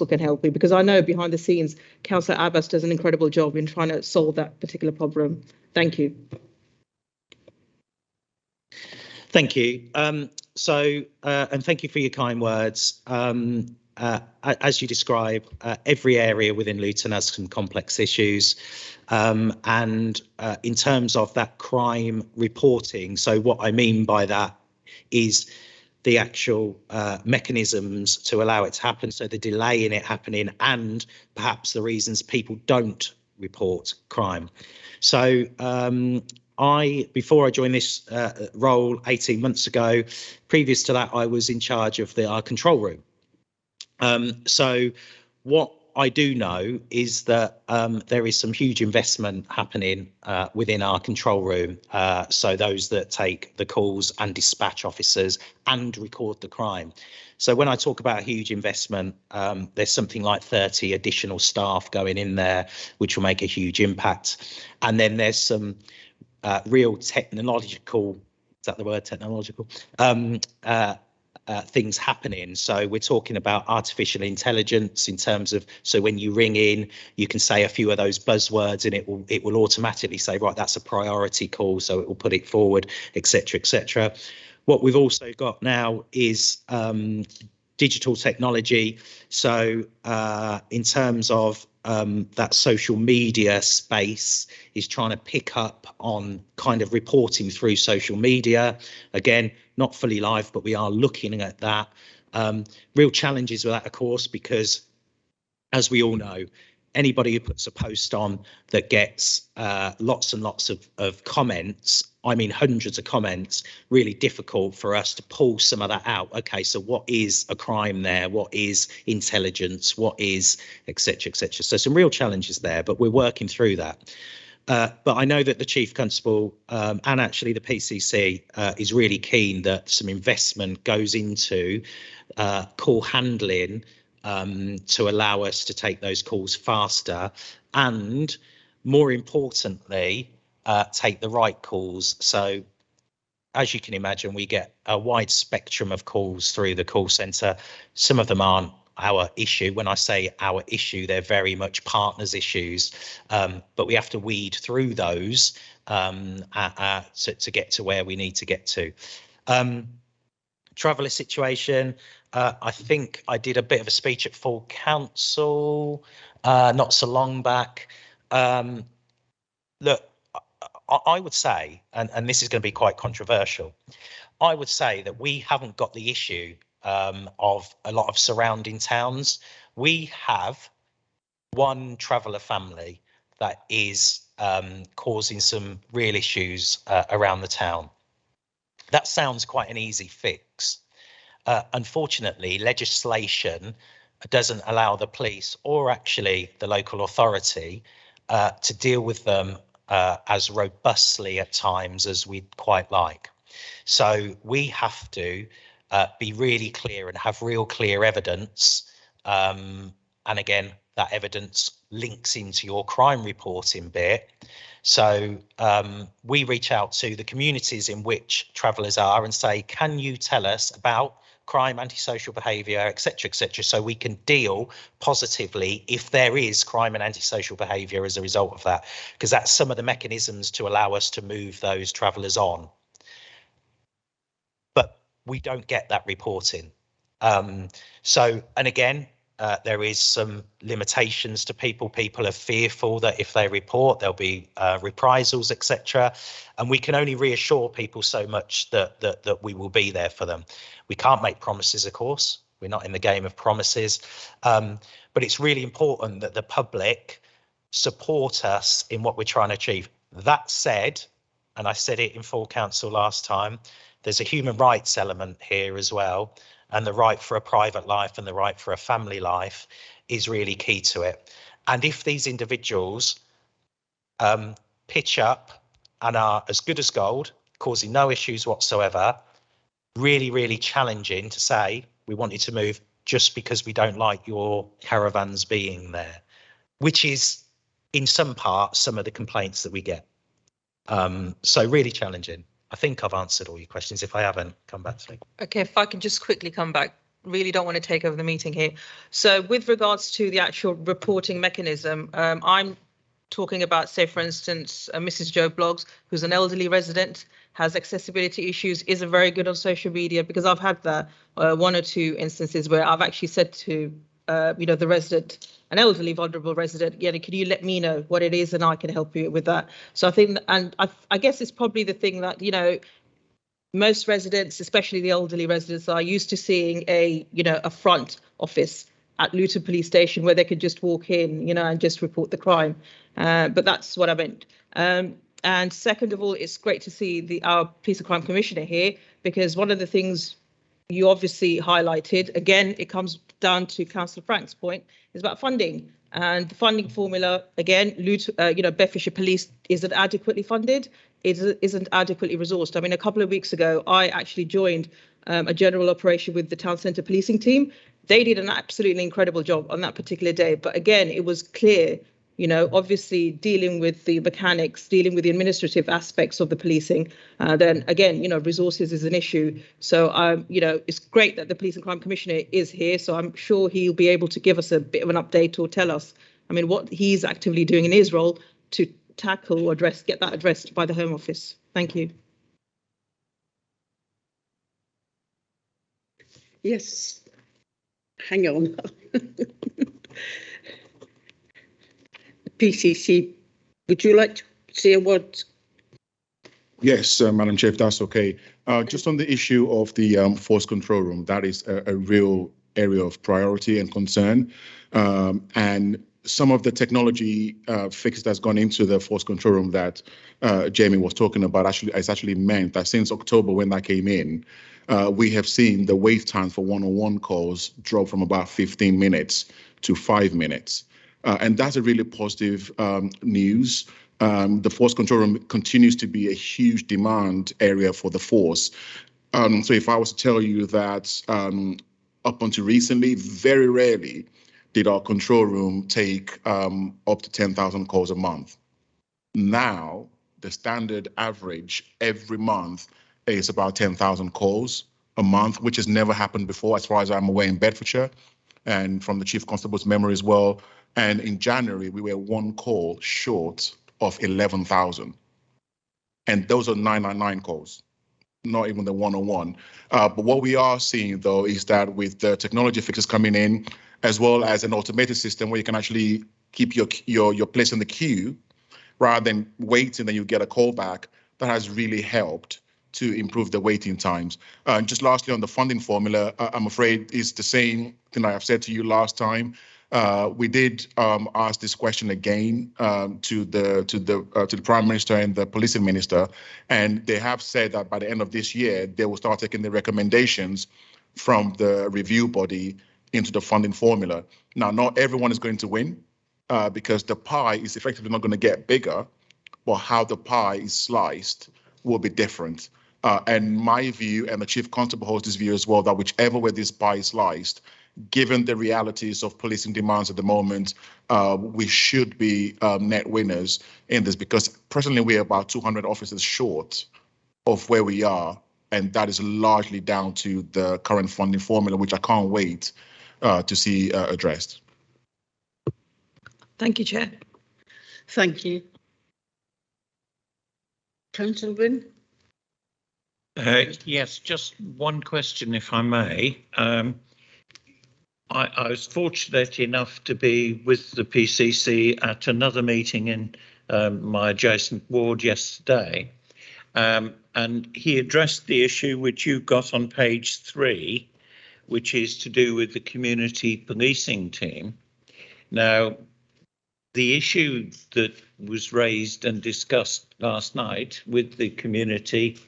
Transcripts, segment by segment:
can help me, because I know behind the scenes, Councillor Abbas does an incredible job in trying to solve that particular problem. Thank you. Thank you. And thank you for your kind words. As you describe, every area within Luton has some complex issues. And in terms of that crime reporting, so what I mean by that is the actual mechanisms to allow it to happen, so the delay in it happening, and perhaps the reasons people don't report crime. So before I joined this role 18 months ago, previous to that, I was in charge of our control room. So what I do know is that there is some huge investment happening within our control room. So those that take the calls and dispatch officers and record the crime. So when I talk about a huge investment, there's something like 30 additional staff going in there, which will make a huge impact. And then there's some real technological, is that the word, technological? Things happening. So we're talking about artificial intelligence in terms of, so when you ring in, you can say a few of those buzzwords and it will automatically say, right, that's a priority call, so it will put it forward, etc., etc. What we've also got now is digital technology. So in terms of that social media space is trying to pick up on kind of reporting through social media. Again, not fully live, but we are looking at that. Real challenges with that, of course, because as we all know, anybody who puts a post on that gets lots and lots of comments, I mean hundreds of comments, really difficult for us to pull some of that out. Okay, so what is a crime there? What is intelligence? What is etc., etc.? So some real challenges there, but we're working through that. But I know that the Chief Constable and actually the PCC is really keen that some investment goes into call handling to allow us to take those calls faster and, more importantly, take the right calls. So as you can imagine, we get a wide spectrum of calls through the call centre. Some of them aren't our issue. When I say our issue, they're very much partners' issues, but we have to weed through those to get to where we need to get to. Traveller situation, I think I did a bit of a speech at full council not so long back. Look, I would say, and this is going to be quite controversial, I would say that we haven't got the issue of a lot of surrounding towns. We have one traveller family that is causing some real issues around the town. That sounds quite an easy fix. Unfortunately, legislation doesn't allow the police or actually the local authority to deal with them as robustly at times as we'd quite like. So we have to be really clear and have real clear evidence. And again, that evidence links into your crime reporting bit. So we reach out to the communities in which travellers are and say, can you tell us about crime, antisocial behaviour, etc., etc., so we can deal positively if there is crime and antisocial behaviour as a result of that, because that's some of the mechanisms to allow us to move those travellers on. But we don't get that reporting. So, and again, there is some limitations to people. People are fearful that if they report, there'll be reprisals, etc. And we can only reassure people so much that we will be there for them. We can't make promises, of course. We're not in the game of promises. But it's really important that the public support us in what we're trying to achieve. That said, and I said it in full council last time, there's a human rights element here as well. And the right for a private life and the right for a family life is really key to it. And if these individuals pitch up and are as good as gold, causing no issues whatsoever, really, really challenging to say, we want you to move just because we don't like your caravans being there, which is in some parts, some of the complaints that we get. So really challenging. I think I've answered all your questions. If I haven't, come back to me. Okay, if I can just quickly come back really don't want to take over the meeting here. So with regards to the actual reporting mechanism, I'm talking about, say, for instance, Mrs. Joe Bloggs, who's an elderly resident, has accessibility issues, isn't very good on social media, because I've had that one or two instances where I've actually said to, the resident, an elderly vulnerable resident, can you let me know what it is and I can help you with that. So I think, and I guess it's probably the thing that, most residents, especially the elderly residents, are used to seeing a front office at Luton Police Station where they could just walk in, and just report the crime. But that's what I meant. And second of all, it's great to see our Police and Crime Commissioner here, because one of the things you obviously highlighted, again, it comes down to Councillor Frank's point, is about funding. And the funding formula, again, Bedfordshire Police isn't adequately funded. It isn't adequately resourced. I mean, a couple of weeks ago, I actually joined a general operation with the town centre policing team. They did an absolutely incredible job on that particular day. But again, it was clear, obviously dealing with the mechanics, dealing with the administrative aspects of the policing, then again, resources is an issue. So, it's great that the Police and Crime Commissioner is here. So I'm sure he'll be able to give us a bit of an update or tell us, what he's actively doing in his role to tackle or get that addressed by the Home Office. Thank you. Yes. Hang on. PCC, would you like to say a word? Yes, Madam Chair, if that's okay. Just on the issue of the force control room, that is a real area of priority and concern. And some of the technology fix that's gone into the force control room that Jamie was talking about has actually meant that since October, when that came in, we have seen the wait time for one-on-one calls drop from about 15 minutes to 5 minutes. And that's a really positive news. The force control room continues to be a huge demand area for the force. So if I was to tell you that up until recently, very rarely did our control room take up to 10,000 calls a month. Now, the standard average every month is about 10,000 calls a month, which has never happened before, as far as I'm aware, in Bedfordshire, and from the Chief Constable's memory as well. And in January, we were one call short of 11,000. And those are 999 calls, not even the one-on-one. But what we are seeing, though, is that with the technology fixes coming in, as well as an automated system where you can actually keep your place in the queue rather than waiting and you get a call back, that has really helped to improve the waiting times. Just lastly, on the funding formula, I'm afraid it's the same thing I have said to you last time. We did ask this question again to the Prime Minister and the Policing Minister, and they have said that by the end of this year, they will start taking the recommendations from the review body into the funding formula. Now, not everyone is going to win because the pie is effectively not going to get bigger, but how the pie is sliced will be different. And my view, and the Chief Constable holds this view as well, that whichever way this pie is sliced, given the realities of policing demands at the moment, we should be net winners in this, because presently we're about 200 officers short of where we are, and that is largely down to the current funding formula, which I can't wait to see addressed. Thank you, Chair. Thank you. Councillor Wynne? Yes, just one question, if I may. I was fortunate enough to be with the PCC at another meeting in my adjacent ward yesterday, and he addressed the issue which you got on page 3, which is to do with the community policing team. Now, the issue that was raised and discussed last night with the community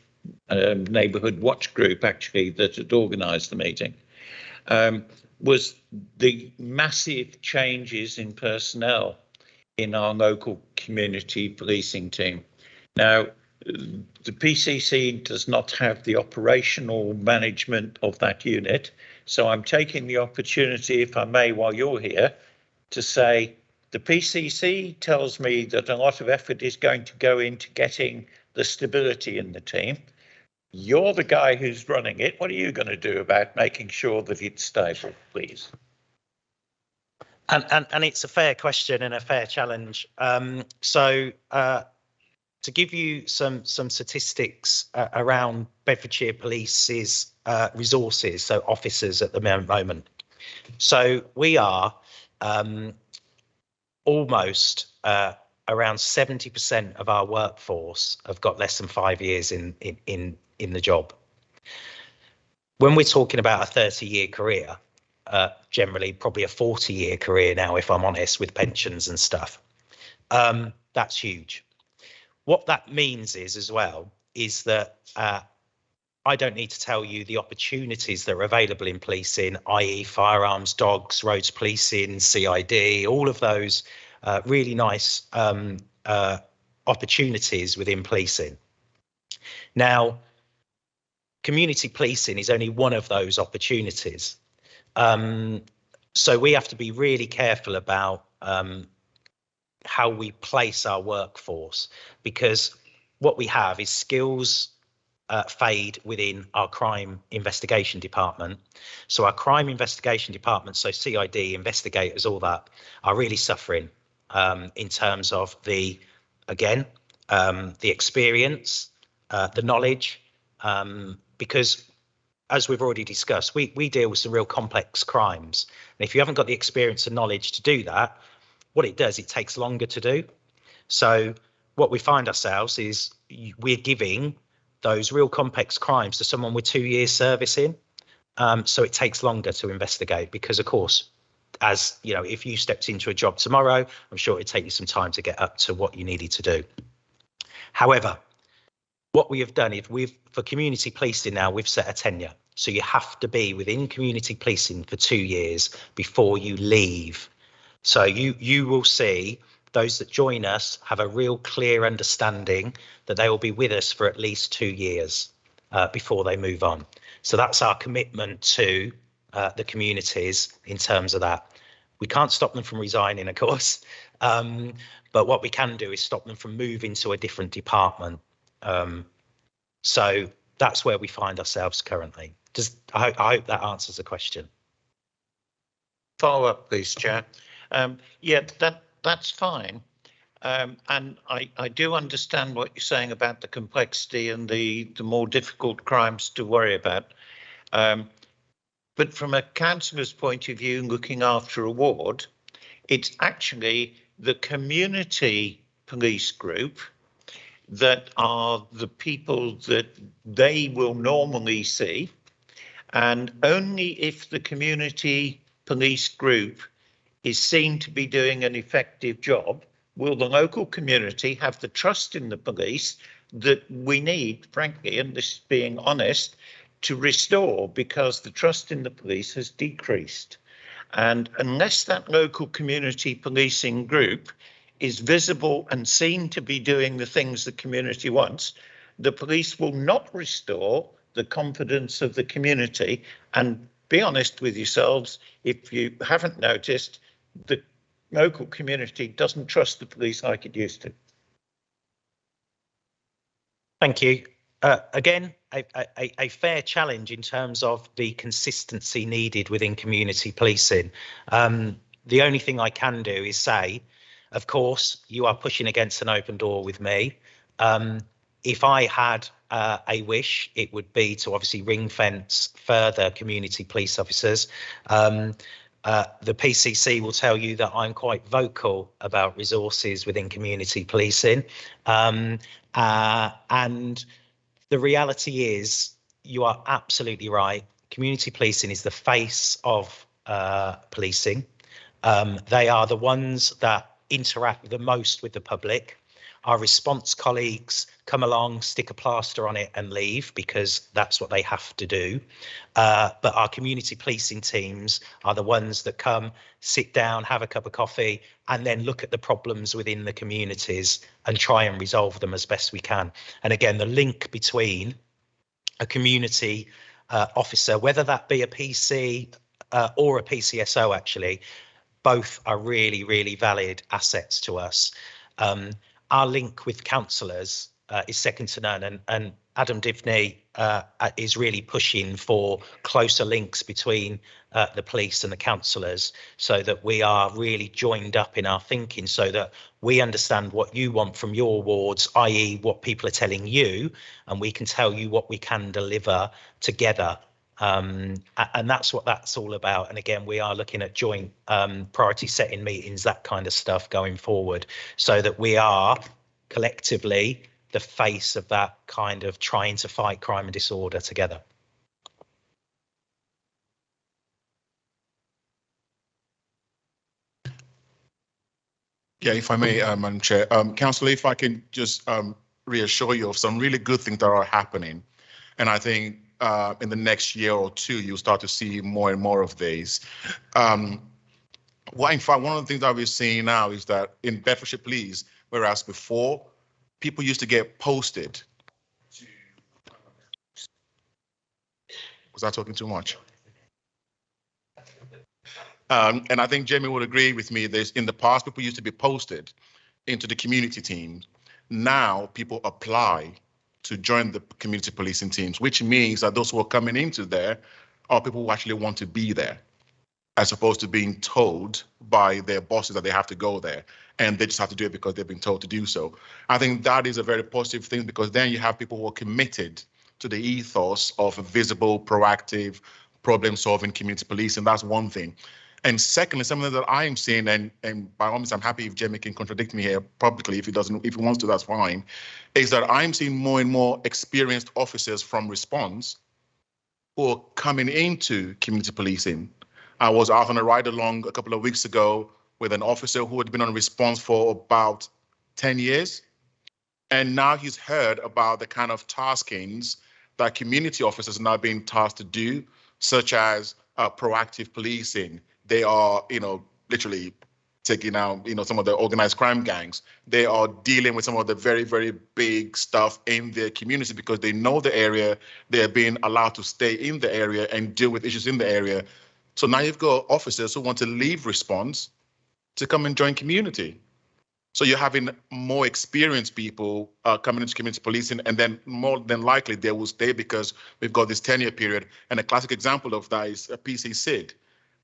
neighbourhood watch group, actually, that had organised the meeting, was the massive changes in personnel in our local community policing team. Now, the PCC does not have the operational management of that unit, so I'm taking the opportunity, if I may, while you're here, to say the PCC tells me that a lot of effort is going to go into getting the stability in the team. You're the guy who's running it. What are you going to do about making sure that it's stable, please? And it's a fair question and a fair challenge. To give you some statistics around Bedfordshire Police's resources, so officers at the moment. So we are almost around 70% of our workforce have got less than 5 years in the job. When we're talking about a 30-year career, generally probably a 40-year career now, if I'm honest, with pensions and stuff, that's huge. What that means is as well is that I don't need to tell you the opportunities that are available in policing, i.e. firearms, dogs, roads policing, CID, all of those really nice opportunities within policing. Now, community policing is only one of those opportunities. So we have to be really careful about how we place our workforce, because what we have is skills fade within our crime investigation department. So our crime investigation department, so CID, investigators, all that, are really suffering in terms of the experience, the knowledge, because as we've already discussed, we deal with some real complex crimes. And if you haven't got the experience and knowledge to do that, what it does, it takes longer to do. So what we find ourselves is we're giving those real complex crimes to someone with 2 years service in. So it takes longer to investigate because, of course, as you know, if you stepped into a job tomorrow, I'm sure it'd take you some time to get up to what you needed to do. However, what we have done is for community policing now, we've set a tenure. So you have to be within community policing for 2 years before you leave. So you will see those that join us have a real clear understanding that they will be with us for at least 2 years before they move on. So that's our commitment to the communities in terms of that. We can't stop them from resigning, of course, but what we can do is stop them from moving to a different department. So that's where we find ourselves currently. I hope that answers the question. Follow up, please, Chair. Yeah, that's fine. And I do understand what you're saying about the complexity and the more difficult crimes to worry about. But from a councillor's point of view, looking after a ward, it's actually the community police group that are the people that they will normally see. And only if the community police group is seen to be doing an effective job will the local community have the trust in the police that we need, frankly, and this is being honest, to restore, because the trust in the police has decreased. And unless that local community policing group is visible and seen to be doing the things the community wants, the police will not restore the confidence of the community. And be honest with yourselves, if you haven't noticed, the local community doesn't trust the police like it used to. Thank you. Again, a fair challenge in terms of the consistency needed within community policing. The only thing I can do is say, of course, you are pushing against an open door with me. If I had a wish, it would be to obviously ring fence further community police officers. The PCC will tell you that I'm quite vocal about resources within community policing. And the reality is, you are absolutely right. Community policing is the face of policing. They are the ones that interact the most with the public. Our response colleagues come along, stick a plaster on it and leave because that's what they have to do. But our community policing teams are the ones that come, sit down, have a cup of coffee, and then look at the problems within the communities and try and resolve them as best we can. And again, the link between a community officer, whether that be a PC or a PCSO, actually, both are really, really valid assets to us. Our link with councillors is second to none, and Adam Divney is really pushing for closer links between the police and the councillors, so that we are really joined up in our thinking, so that we understand what you want from your wards, i.e. what people are telling you, and we can tell you what we can deliver together. And that's what that's all about. And again, we are looking at joint priority setting meetings, that kind of stuff going forward, so that we are collectively the face of that kind of trying to fight crime and disorder together. Yeah, if I may, Madam Chair. Councillor, if I can just reassure you of some really good things that are happening. And I think in the next year or two, you'll start to see more and more of these. Well, in fact, one of the things that we're seeing now is that in Bedfordshire Police, whereas before, people used to get posted. Was I talking too much? And I think Jamie would agree with me. There's in the past, people used to be posted into the community teams. Now people apply to join the community policing teams, which means that those who are coming into there are people who actually want to be there, as opposed to being told by their bosses that they have to go there, and they just have to do it because they've been told to do so. I think that is a very positive thing, because then you have people who are committed to the ethos of a visible, proactive, problem-solving community policing. That's one thing. And secondly, something that I am seeing, and by all means, I'm happy if Jamie can contradict me here publicly. If he doesn't, if he wants to, that's fine. Is that I'm seeing more and more experienced officers from response who are coming into community policing. I was out on a ride along a couple of weeks ago with an officer who had been on response for about 10 years. And now he's heard about the kind of taskings that community officers are now being tasked to do, such as proactive policing. They are, literally taking out, some of the organized crime gangs. They are dealing with some of the very, very big stuff in their community because they know the area. They're being allowed to stay in the area and deal with issues in the area. So now you've got officers who want to leave response to come and join community. So you're having more experienced people coming into community policing, and then more than likely they will stay because we've got this 10-year period. And a classic example of that is PC Sid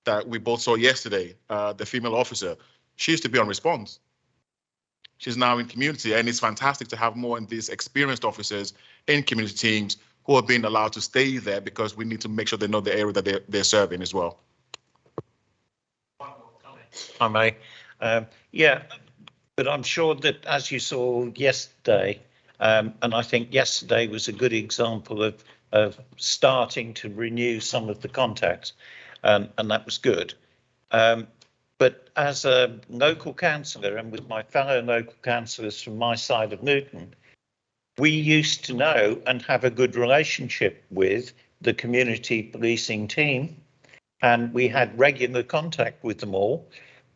that we both saw yesterday, the female officer. She used to be on response. She's now in community, and it's fantastic to have more of these experienced officers in community teams who are being allowed to stay there, because we need to make sure they know the area that they're serving as well. I may. Yeah, but I'm sure that, as you saw yesterday, and I think yesterday was a good example of starting to renew some of the contacts, and that was good. But as a local councillor, and with my fellow local councillors from my side of Newton, we used to know and have a good relationship with the community policing team, and we had regular contact with them all.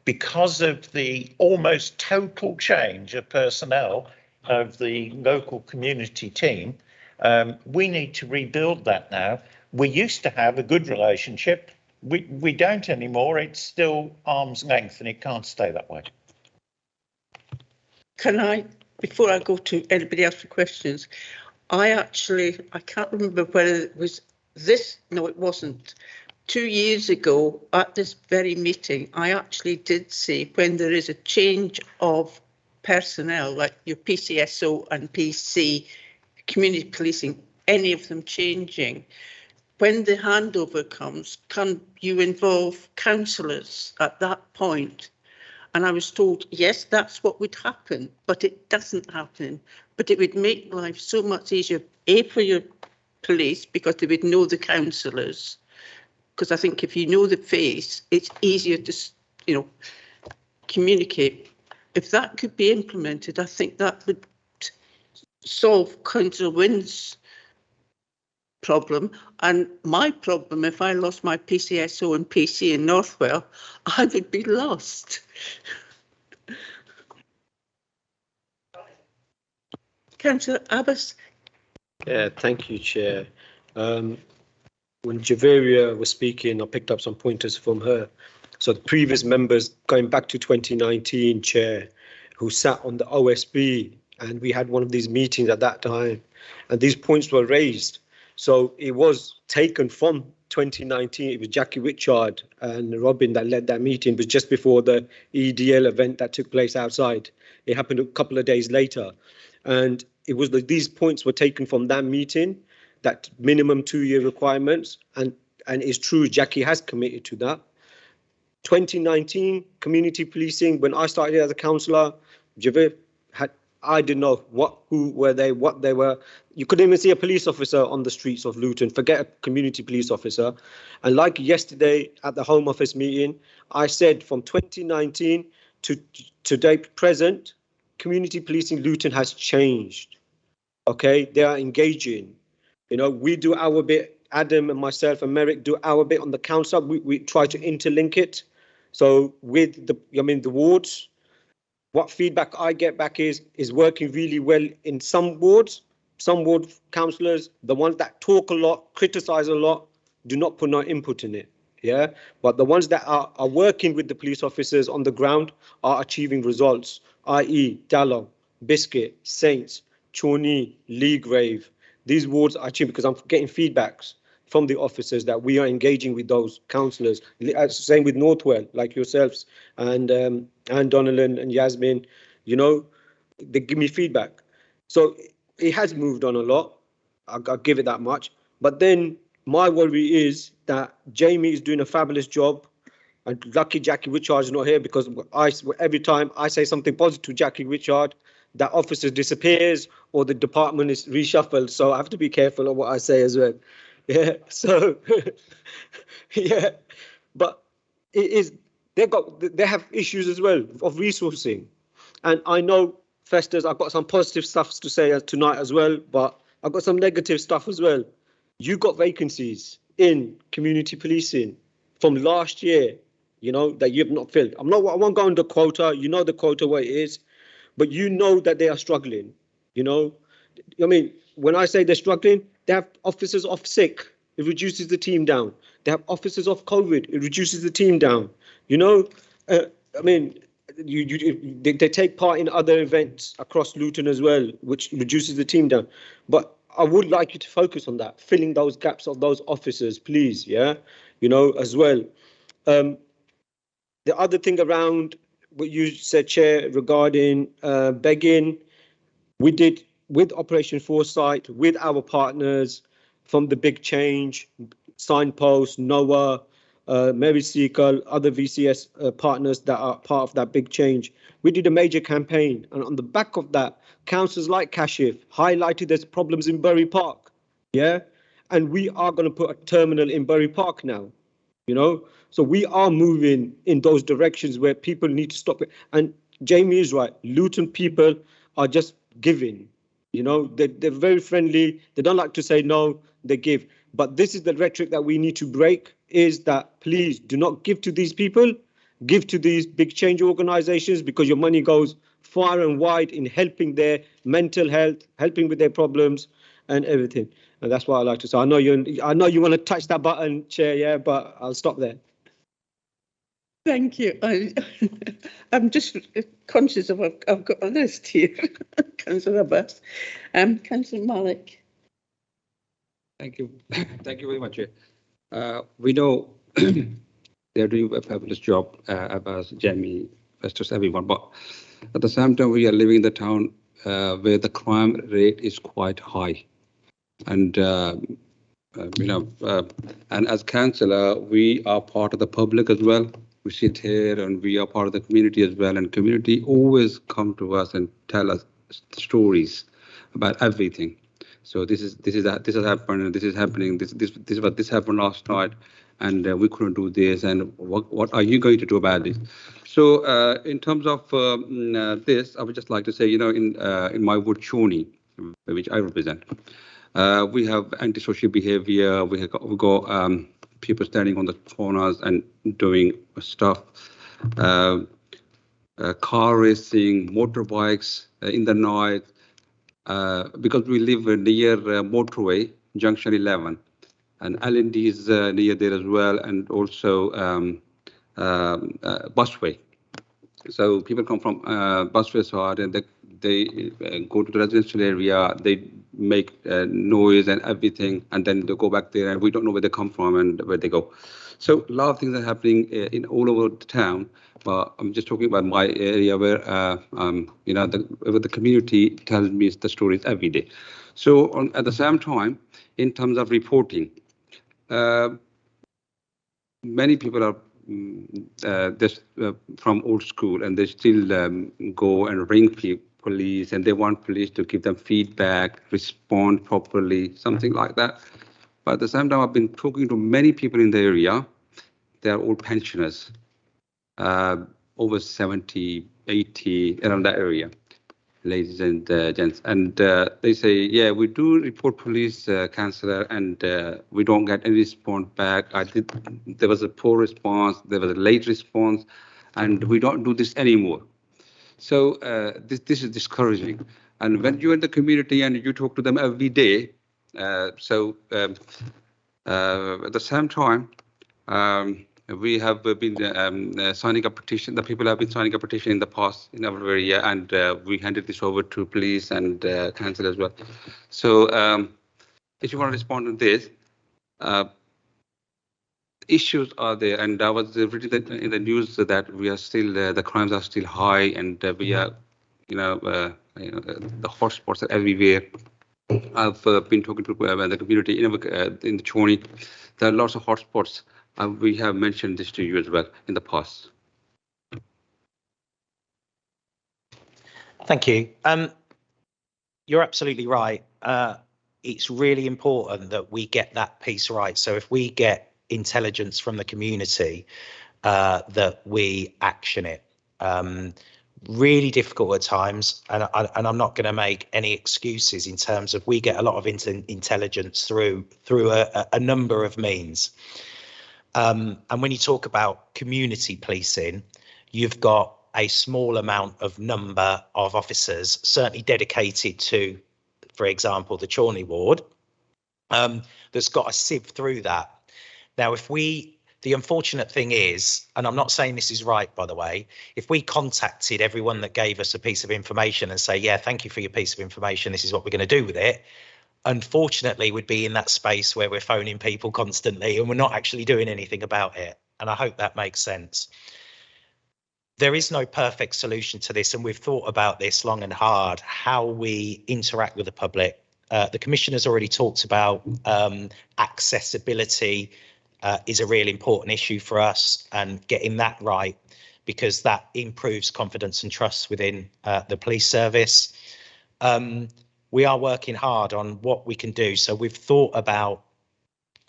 Because of the almost total change of personnel of the local community team, we need to rebuild that now. We used to have a good relationship. We don't anymore. It's still arm's length, and it can't stay that way. Can I, before I go to anybody else for questions, I can't remember whether it was this, no, it wasn't. 2 years ago at this very meeting, I actually did say when there is a change of personnel, like your PCSO and PC, community policing, any of them changing, when the handover comes, can you involve councillors at that point? And I was told, yes, that's what would happen, but it doesn't happen. But it would make life so much easier, A, for your police, because they would know the councillors. Because I think if you know the face, it's easier to, communicate. If that could be implemented, I think that would solve Councillor Wynn's problem. And my problem, if I lost my PCSO and PC in Northwell, I would be lost. Councillor Abbas. Yeah, thank you, Chair. When Javeria was speaking, I picked up some pointers from her. So the previous members, going back to 2019, Chair, who sat on the OSB and we had one of these meetings at that time, and these points were raised. So it was taken from 2019. It was Jackie Richard and Robin that led that meeting. It was just before the EDL event that took place outside. It happened a couple of days later, and it was these points were taken from that meeting, that minimum 2-year requirements, and it's true, Jackie has committed to that. 2019 community policing, when I started as a councillor, Javed had, I didn't know who were they, what they were. You couldn't even see a police officer on the streets of Luton, forget a community police officer. And like yesterday at the Home Office meeting, I said from 2019 to today present, community policing Luton has changed. Okay, they are engaging. You know, we do our bit, Adam and myself and Merrick do our bit on the council. We try to interlink it. So with the wards, what feedback I get back is working really well in some wards. Some ward councillors, the ones that talk a lot, criticize a lot, do not put no input in it. Yeah, but the ones that are working with the police officers on the ground are achieving results, i.e. Dallow, Biscuit, Saints, Chorney, Leagrave. These wards are achieving, because I'm getting feedbacks from the officers that we are engaging with those councillors. Same with Northwell, like yourselves, and Donnellan and Yasmin, you know, they give me feedback. So it has moved on a lot, I'll give it that much. But then my worry is that Jamie is doing a fabulous job, and lucky Jackie Richard is not here, because every time I say something positive to Jackie Richard, that officer disappears or the department is reshuffled. So I have to be careful of what I say as well. Yeah, so yeah, but it is, they have issues as well of resourcing. And I know, Festus, I've got some positive stuff to say tonight as well, but I've got some negative stuff as well. You got vacancies in community policing from last year, you know, that you have not filled. I won't go on the quota, you know the quota what it is, but you know that they are struggling, you know. I mean, when I say they're struggling, they have officers off sick, it reduces the team down. They have officers off COVID, it reduces the team down. You know, I mean, they take part in other events across Luton as well, which reduces the team down. But I would like you to focus on that, filling those gaps of those officers, please. Yeah, you know, as well. The other thing around what you said, Chair, regarding begging, we did with Operation Foresight, with our partners from the Big Change, Signpost, NOAA, Mary Seacole, other VCS partners that are part of that Big Change. We did a major campaign, and on the back of that, councillors like Kashif highlighted there's problems in Bury Park. Yeah, and we are going to put a terminal in Bury Park now, you know. So we are moving in those directions where people need to stop it. And Jamie is right. Luton people are just giving, you know, they're very friendly. They don't like to say no, they give. But this is the rhetoric that we need to break, is that please do not give to these people, give to these Big Change organizations, because your money goes far and wide in helping their mental health, helping with their problems and everything. And that's what I like to say. I know you want to touch that button, Chair, yeah, but I'll stop there. Thank you. I'm just conscious of I've got a list here. Councillor Abbas. Councillor Malik. Thank you. Thank you very much. We know they're doing a fabulous job, Abbas, Jamie, Festus, everyone. But at the same time, we are living in the town where the crime rate is quite high. And, you know, and as councillor, we are part of the public as well. We sit here and we are part of the community as well. And community always come to us and tell us stories about everything. So this has happened, and this is happening. This happened last night, and we couldn't do this. And what are you going to do about it? So in terms of this, I would just like to say, you know, in my ward Chorney, which I represent, we have antisocial behaviour. We got people standing on the corners and doing stuff. Car racing, motorbikes in the night. Because we live near motorway, Junction 11, and L&D is near there as well, and also busway. So people come from busway side and they they go to the residential area, they make noise and everything, and then they go back there, and we don't know where they come from and where they go. So a lot of things are happening in all over the town. But I'm just talking about my area where, you know, the community tells me the stories every day. So at the same time, in terms of reporting, many people are from old school, and they still go and ring police, and they want police to give them feedback, respond properly, something like that. But at the same time, I've been talking to many people in the area. They are all pensioners, over 70, 80, around that area, ladies and gents. And they say, yeah, we do report police, councillor, and we don't get any response back. There was a poor response, there was a late response, and we don't do this anymore. So this is discouraging. And when you're in the community and you talk to them every day, at the same time, we have been signing a petition. The people have been signing a petition in the past in our area, and we handed this over to police and council as well. So if you want to respond to this, issues are there, and I was reading in the news that we are still the crimes are still high, and we are, the hotspots are everywhere. I've been talking to the community in the Choni. There are lots of hotspots. We have mentioned this to you as well in the past. Thank you. You're absolutely right. It's really important that we get that piece right. So if we get intelligence from the community, that we action it. Really difficult at times, and I'm not going to make any excuses in terms of we get a lot of intelligence through a number of means. And when you talk about community policing, you've got a small amount of number of officers, certainly dedicated to, for example, the Chorley ward, that's got to sift through that. Now, the unfortunate thing is, and I'm not saying this is right, by the way, if we contacted everyone that gave us a piece of information and say, yeah, thank you for your piece of information, this is what we're going to do with it, unfortunately, we'd be in that space where we're phoning people constantly and we're not actually doing anything about it. And I hope that makes sense. There is no perfect solution to this, and we've thought about this long and hard, how we interact with the public. The Commissioner's already talked about accessibility is a really important issue for us, and getting that right, because that improves confidence and trust within the police service. We are working hard on what we can do. So we've thought about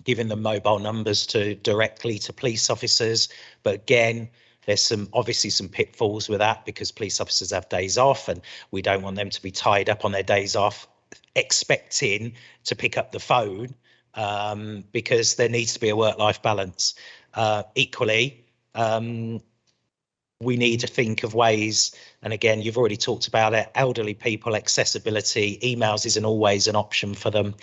giving them mobile numbers directly to police officers. But again, there's obviously some pitfalls with that, because police officers have days off, and we don't want them to be tied up on their days off expecting to pick up the phone, because there needs to be a work-life balance. Equally, we need to think of ways, and again, you've already talked about it, elderly people, accessibility, emails isn't always an option for them.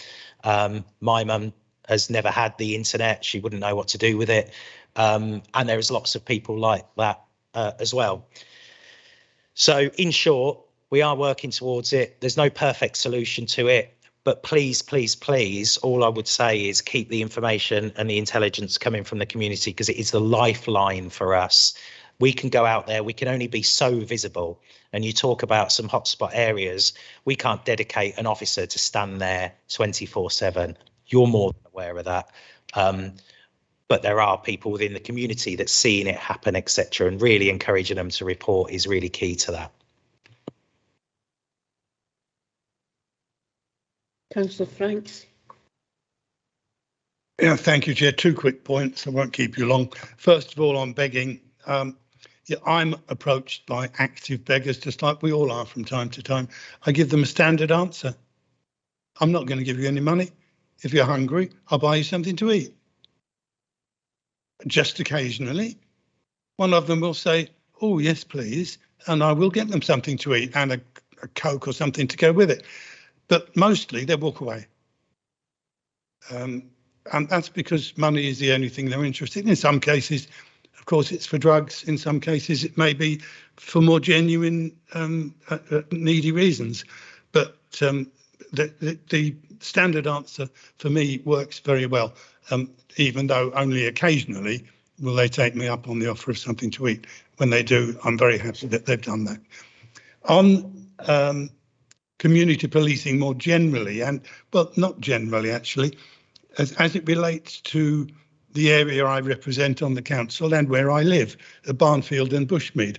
My mum has never had the internet, she wouldn't know what to do with it. And there's lots of people like that as well. So in short, we are working towards it. There's no perfect solution to it, but please, please, please, all I would say is keep the information and the intelligence coming from the community, because it is the lifeline for us. We can go out there, we can only be so visible. And you talk about some hotspot areas, we can't dedicate an officer to stand there 24/7. You're more than aware of that. But there are people within the community that's seeing it happen, etc., and really encouraging them to report is really key to that. Councillor Franks. Yeah, thank you, Chair. 2 quick points. I won't keep you long. First of all, on begging, I'm approached by active beggars, just like we all are from time to time. I give them a standard answer. I'm not going to give you any money. If you're hungry, I'll buy you something to eat. Just occasionally, one of them will say, oh, yes, please, and I will get them something to eat and a Coke or something to go with it. But mostly they walk away. And that's because money is the only thing they're interested in. In some cases, of course, it's for drugs. In some cases, it may be for more genuine needy reasons. But the standard answer for me works very well, even though only occasionally will they take me up on the offer of something to eat. When they do, I'm very happy that they've done that. On community policing more generally, and well, not generally actually, as it relates to the area I represent on the council and where I live, Barnfield and Bushmead,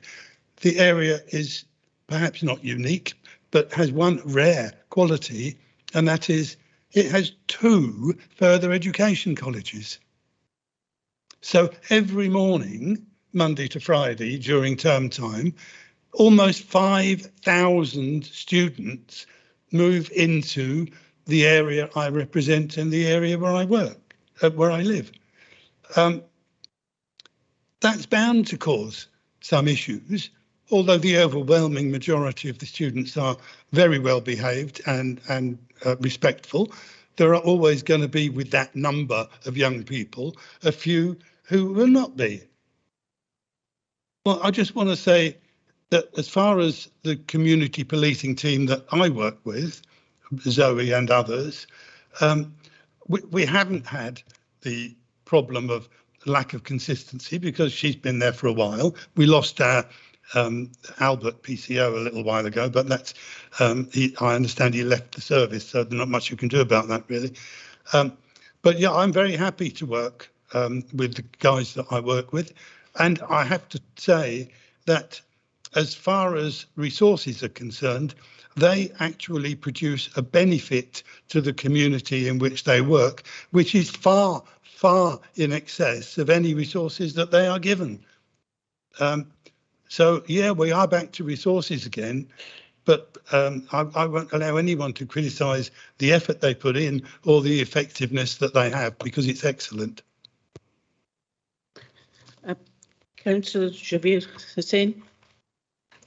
the area is perhaps not unique, but has one rare quality, and that is it has 2 further education colleges. So every morning, Monday to Friday, during term time, almost 5,000 students move into the area I represent and the area where I work, where I live. That's bound to cause some issues, although the overwhelming majority of the students are very well behaved and respectful. There are always going to be, with that number of young people, a few who will not be. Well, I just want to say that as far as the community policing team that I work with, Zoe and others, we haven't had the problem of lack of consistency because she's been there for a while. We lost our Albert PCO a little while ago, but that's I understand he left the service, so there's not much you can do about that really. But yeah, I'm very happy to work with the guys that I work with, and I have to say that as far as resources are concerned, they actually produce a benefit to the community in which they work, which is far, far in excess of any resources that they are given. So, yeah, we are back to resources again, but I won't allow anyone to criticise the effort they put in or the effectiveness that they have, because it's excellent. Councillor Javier Hussain.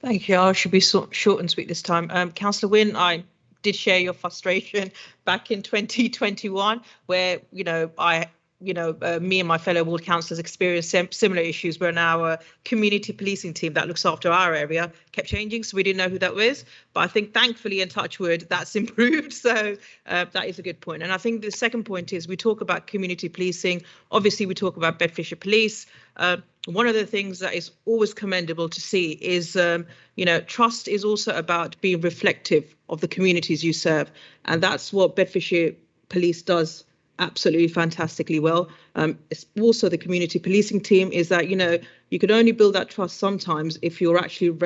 Thank you. I should be short and sweet this time. Councillor Wynne, I did share your frustration back in 2021, where, me and my fellow ward councillors experienced similar issues where our community policing team that looks after our area kept changing, so we didn't know who that was. But I think thankfully, in touch wood, that's improved. So that is a good point. And I think the second point is we talk about community policing. Obviously, we talk about Bedfordshire Police. One of the things that is always commendable to see is, trust is also about being reflective of the communities you serve. And that's what Bedfordshire Police does absolutely fantastically well. It's also the community policing team is that, you can only build that trust sometimes if you're actually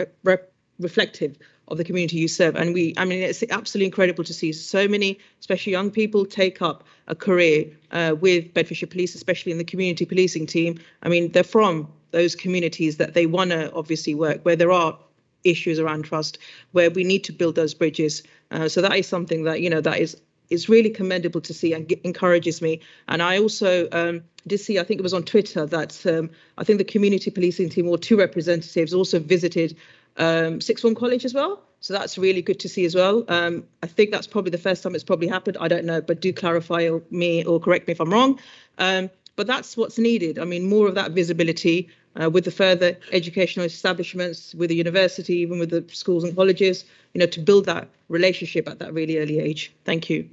reflective of the community you serve. And it's absolutely incredible to see so many, especially young people, take up a career with Bedfordshire Police, especially in the community policing team. I mean, they're from those communities that they want to obviously work, where there are issues around trust, where we need to build those bridges. So that is something that, it's really commendable to see and encourages me. And I also did see, I think it was on Twitter, that I think the community policing team or 2 representatives also visited Sixth Form College as well. So that's really good to see as well. I think that's probably the first time it's probably happened. I don't know, but do clarify me or correct me if I'm wrong. But that's what's needed. I mean, more of that visibility with the further educational establishments, with the university, even with the schools and colleges, to build that relationship at that really early age. Thank you.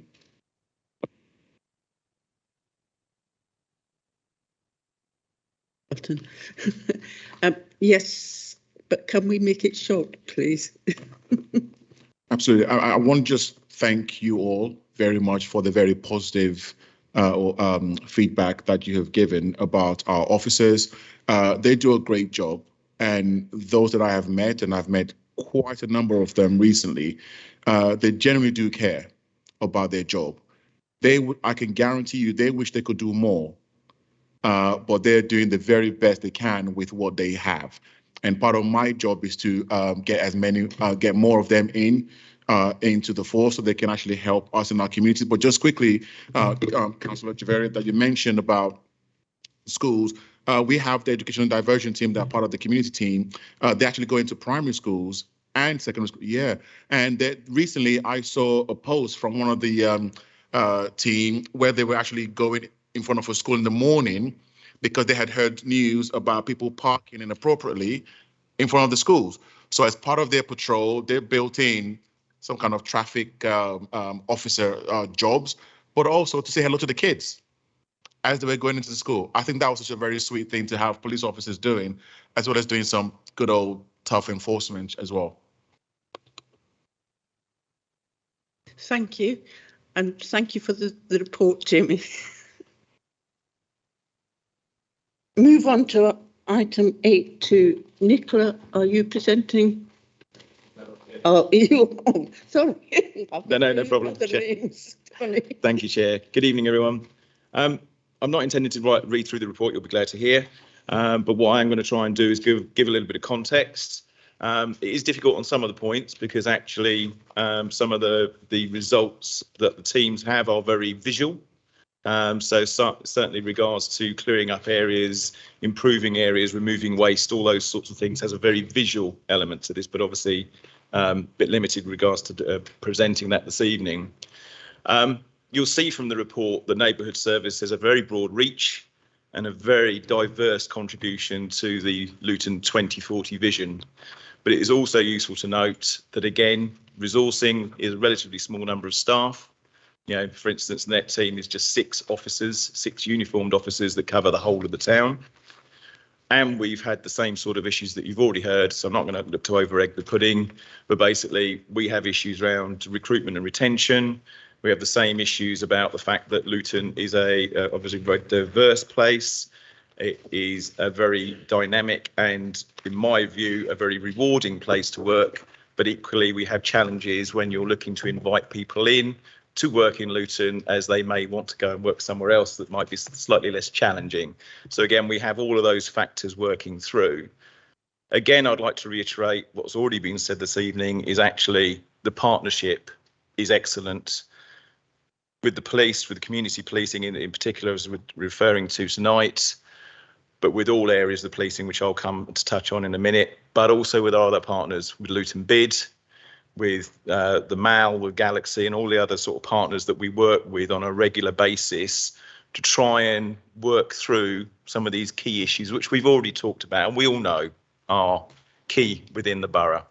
Yes, but can we make it short, please? Absolutely. I want to just thank you all very much for the very positive feedback that you have given about our officers. They do a great job, and those that I have met, and I've met quite a number of them recently, they generally do care about their job. I can guarantee you, they wish they could do more, but they're doing the very best they can with what they have. And part of my job is to get more of them into the force so they can actually help us in our community. But just quickly, Councillor Javeri, that you mentioned about schools, we have the education and diversion team that are part of the community team. They actually go into primary schools and secondary school. Yeah, and recently I saw a post from one of the team where they were actually going in front of a school in the morning. because they had heard news about people parking inappropriately in front of the schools. So as part of their patrol, they built in some kind of traffic officer jobs, but also to say hello to the kids as they were going into the school. I think that was such a very sweet thing to have police officers doing, as well as doing some good old tough enforcement as well. Thank you. And thank you for the report, Jamie. Move on to item 8.2. Nicola, are you presenting? Oh, you, oh, sorry. No problem. Thank you, Chair. Good evening, everyone. I'm not intending to read through the report, you'll be glad to hear. But what I'm going to try and do is give a little bit of context. It is difficult on some of the points because actually some of the results that the teams have are very visual. So certainly regards to clearing up areas, improving areas, removing waste, all those sorts of things has a very visual element to this, but obviously a bit limited in regards to presenting that this evening. You'll see from the report the neighbourhood service has a very broad reach and a very diverse contribution to the Luton 2040 vision. But it is also useful to note that, again, resourcing is a relatively small number of staff. You know, for instance, the net team is just 6 officers, 6 uniformed officers that cover the whole of the town. And we've had the same sort of issues that you've already heard, so I'm not going to look to over-egg the pudding, but basically we have issues around recruitment and retention. We have the same issues about the fact that Luton is obviously very diverse place. It is a very dynamic and, in my view, a very rewarding place to work. But equally, we have challenges when you're looking to invite people in to work in Luton as they may want to go and work somewhere else that might be slightly less challenging. So again, we have all of those factors working through. Again, I'd like to reiterate what's already been said this evening is actually the partnership is excellent with the police, with the community policing in particular, as we're referring to tonight, but with all areas of the policing, which I'll come to touch on in a minute, but also with our other partners, with Luton Bid, with the MAL, with Galaxy, and all the other sort of partners that we work with on a regular basis to try and work through some of these key issues, which we've already talked about, and we all know are key within the borough.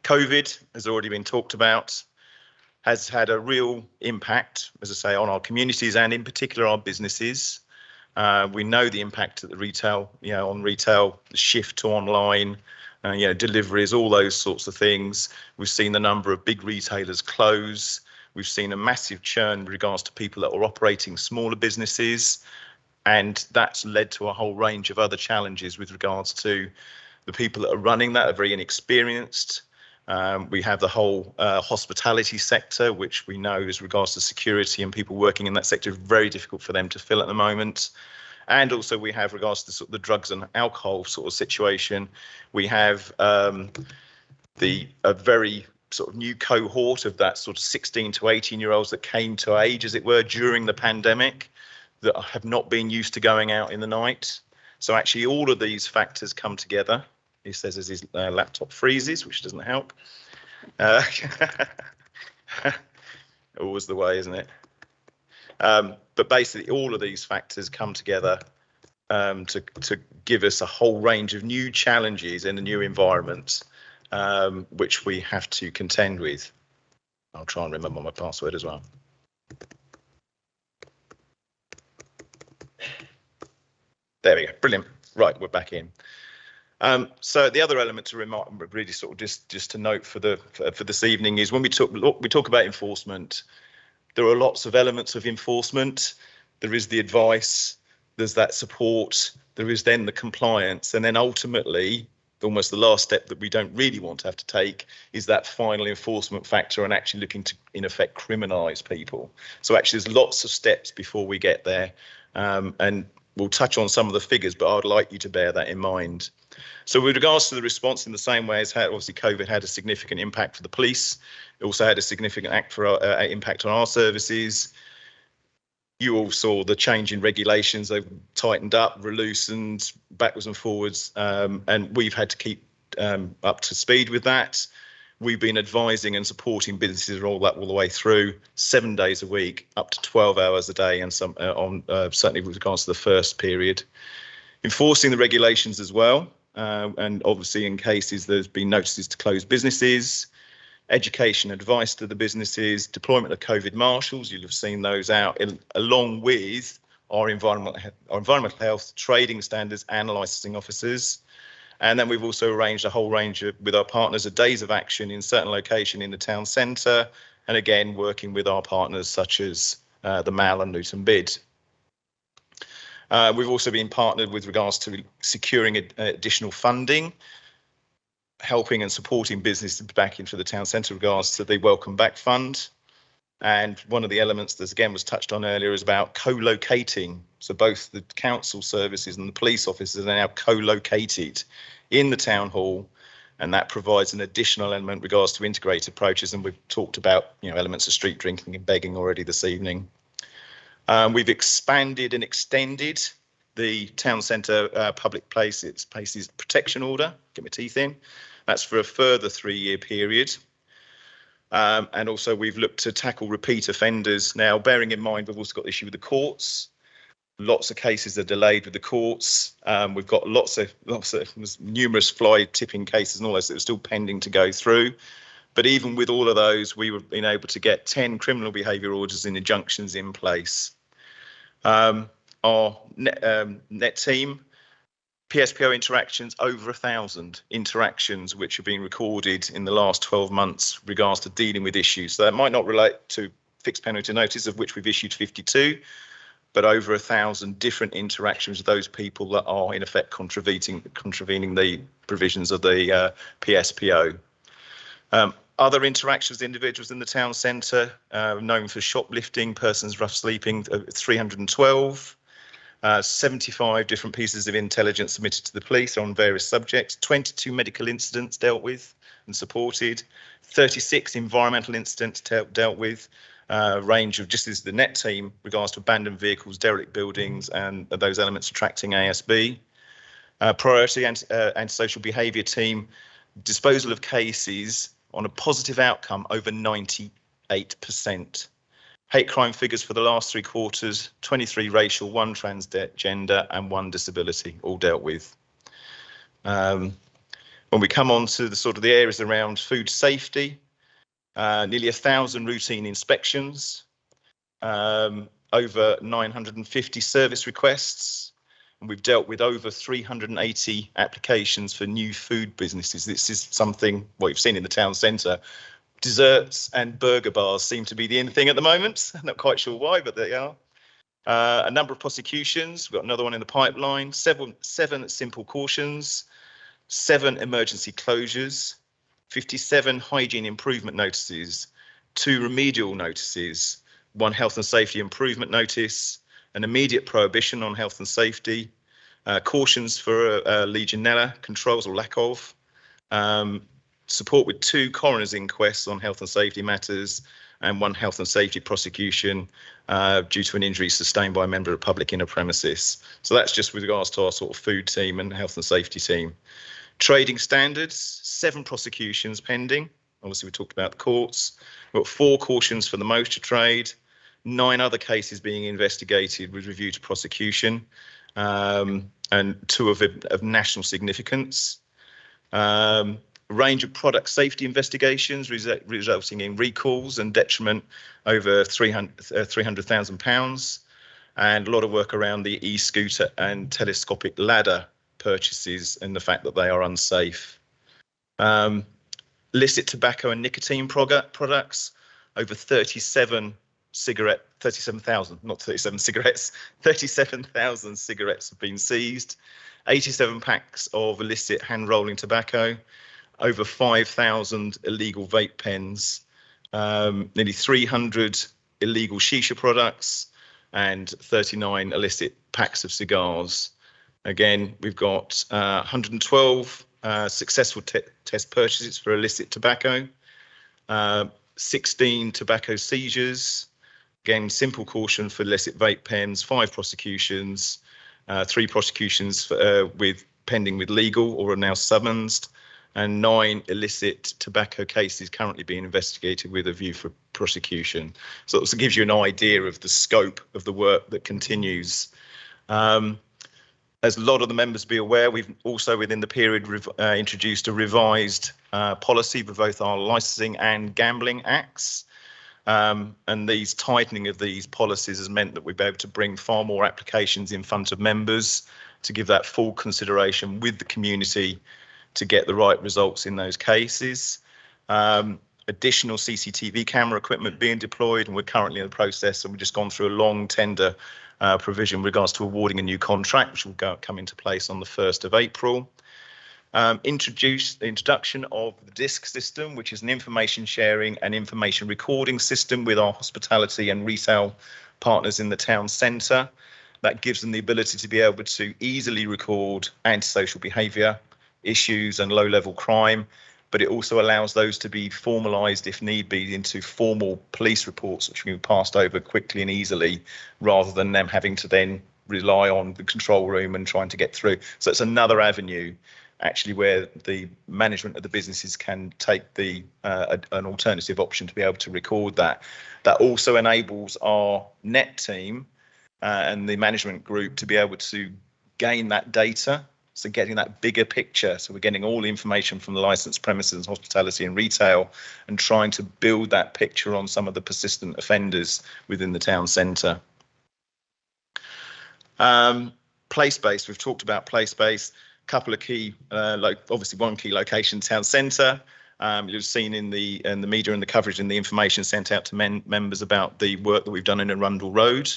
COVID has already been talked about, has had a real impact, as I say, on our communities and in particular our businesses. We know the impact that the retail, on retail, the shift to online, deliveries, all those sorts of things. We've seen the number of big retailers close. We've seen a massive churn with regards to people that are operating smaller businesses. And that's led to a whole range of other challenges with regards to the people that are running that are very inexperienced. We have the whole hospitality sector, which we know as regards to security and people working in that sector, very difficult for them to fill at the moment. And also we have regards to sort of the drugs and alcohol sort of situation. We have a very sort of new cohort of that sort of 16 to 18-year-olds that came to age, as it were, during the pandemic that have not been used to going out in the night. So actually all of these factors come together. He says as his laptop freezes, which doesn't help. Always the way, isn't it? But basically, all of these factors come together to give us a whole range of new challenges in a new environment, which we have to contend with. I'll try and remember my password as well. There we go. Brilliant. Right, we're back in. So the other element to remark, really sort of just to note for this evening is when we talk about enforcement, there are lots of elements of enforcement. There is the advice, there's that support, there is then the compliance, and then ultimately, almost the last step that we don't really want to have to take is that final enforcement factor and actually looking to, in effect, criminalise people. So actually, there's lots of steps before we get there, and we'll touch on some of the figures, but I'd like you to bear that in mind. So with regards to the response, in the same way as how obviously COVID had a significant impact for the police, it also had a significant impact on our services. You all saw the change in regulations. They've tightened up, loosened, backwards and forwards, and we've had to keep up to speed with that. we've been advising and supporting businesses all the way through, 7 days a week, up to 12 hours a day, and some certainly with regards to the first period. Enforcing the regulations as well, and obviously in cases there's been notices to close businesses, education advice to the businesses, deployment of COVID marshals, you'll have seen those out, along with our environmental health, trading standards and licensing officers. And then we've also arranged a whole range with our partners of days of action in certain location in the town centre, and again working with our partners such as the Mall and Luton Bid. We've also been partnered with regards to securing additional funding, helping and supporting business back into the town centre with regards to the Welcome Back Fund. And one of the elements that again was touched on earlier is about co-locating. So both the council services and the police officers are now co-located in the town hall, and that provides an additional element with regards to integrated approaches. And we've talked about, you know, elements of street drinking and begging already this evening. We've expanded and extended the town centre public places protection order. Get my teeth in. That's for a further 3-year period. And also we've looked to tackle repeat offenders. Now, bearing in mind, we've also got the issue with the courts. Lots of cases are delayed with the courts. We've got lots of numerous fly tipping cases and all those that are still pending to go through. But even with all of those, we've been able to get 10 criminal behaviour orders and injunctions in place. Our net team, PSPO interactions, over 1,000 interactions which have been recorded in the last 12 months regards to dealing with issues. So that might not relate to fixed penalty notice, of which we've issued 52, but over 1,000 different interactions with those people that are in effect contravening the provisions of the PSPO. Other interactions with individuals in the town centre, known for shoplifting, persons rough sleeping, 312. 75 different pieces of intelligence submitted to the police on various subjects, 22 medical incidents dealt with and supported, 36 environmental incidents dealt with, range of, just as the net team, regards to abandoned vehicles, derelict buildings and those elements attracting ASB. Priority antisocial behaviour team, disposal of cases on a positive outcome over 98%. Hate crime figures for the last 3 quarters, 23 racial, 1 transgender and 1 disability, all dealt with. When we come on to the sort of the areas around food safety, nearly 1,000 routine inspections, over 950 service requests, and we've dealt with over 380 applications for new food businesses. This is something, what you've seen in the town centre. Desserts and burger bars seem to be the in thing at the moment. I'm not quite sure why, but they are. A number of prosecutions. We've got another one in the pipeline. Seven simple cautions, 7 emergency closures, 57 hygiene improvement notices, 2 remedial notices, 1 health and safety improvement notice, an immediate prohibition on health and safety, cautions for Legionella controls or lack of, support with 2 coroner's inquests on health and safety matters and 1 health and safety prosecution due to an injury sustained by a member of the public in a premises. So that's just with regards to our sort of food team and health and safety team. Trading standards, 7 prosecutions pending. Obviously, we talked about the courts. We've got 4 cautions for the motor trade, 9 other cases being investigated with review to prosecution, and 2 of national significance. Range of product safety investigations resulting in recalls and detriment over £300,000, and a lot of work around the e-scooter and telescopic ladder purchases and the fact that they are unsafe. Illicit tobacco and nicotine products, over 37,000 cigarettes have been seized, 87 packs of illicit hand rolling tobacco, over 5,000 illegal vape pens, nearly 300 illegal shisha products, and 39 illicit packs of cigars. Again, we've got 112 successful test purchases for illicit tobacco, 16 tobacco seizures, again, simple caution for illicit vape pens, 5 prosecutions, 3 prosecutions for, pending with legal or are now summoned, and 9 illicit tobacco cases currently being investigated with a view for prosecution. So it also gives you an idea of the scope of the work that continues. As a lot of the members be aware, we've also within the period introduced a revised policy for both our licensing and gambling acts. And these tightening of these policies has meant that we've been able to bring far more applications in front of members to give that full consideration with the community to get the right results in those cases. Additional CCTV camera equipment being deployed, and we're currently in the process, and we've just gone through a long tender provision with regards to awarding a new contract, which will come into place on the 1st of April. Introduce the introduction of the DISC system, which is an information sharing and information recording system with our hospitality and retail partners in the town centre. That gives them the ability to be able to easily record antisocial behaviour issues and low-level crime, but it also allows those to be formalised if need be into formal police reports, which can be passed over quickly and easily, rather than them having to then rely on the control room and trying to get through. So it's another avenue actually where the management of the businesses can take the an alternative option to be able to record that. That also enables our net team and the management group to be able to gain that data. So getting that bigger picture. So we're getting all the information from the licensed premises, hospitality and retail, and trying to build that picture on some of the persistent offenders within the town centre. Place-based, we've talked about place-based. Couple of key, obviously one key location, town centre. You've seen in the media and the coverage and the information sent out to members about the work that we've done in Arundel Road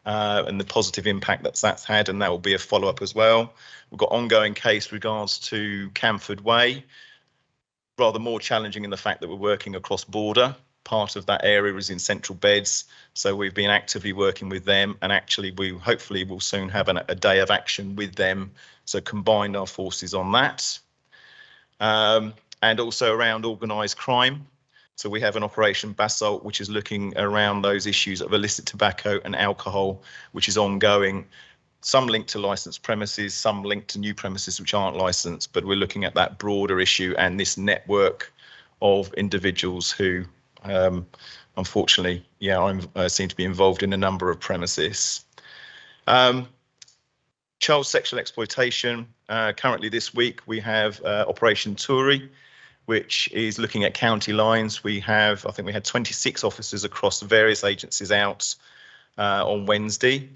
and the positive impact that's had, and that will be a follow-up as well. We've got ongoing case regards to Camford Way, rather more challenging in the fact that we're working across border. Part of that area is in Central Beds, so we've been actively working with them, and actually we hopefully will soon have a day of action with them, so combined our forces on that. And also around organised crime. So we have an Operation Basalt, which is looking around those issues of illicit tobacco and alcohol, which is ongoing. Some linked to licensed premises, some linked to new premises which aren't licensed, but we're looking at that broader issue and this network of individuals who unfortunately, seem to be involved in a number of premises. Child sexual exploitation. Currently this week we have Operation Tory, which is looking at county lines. I think we had 26 officers across various agencies out on Wednesday.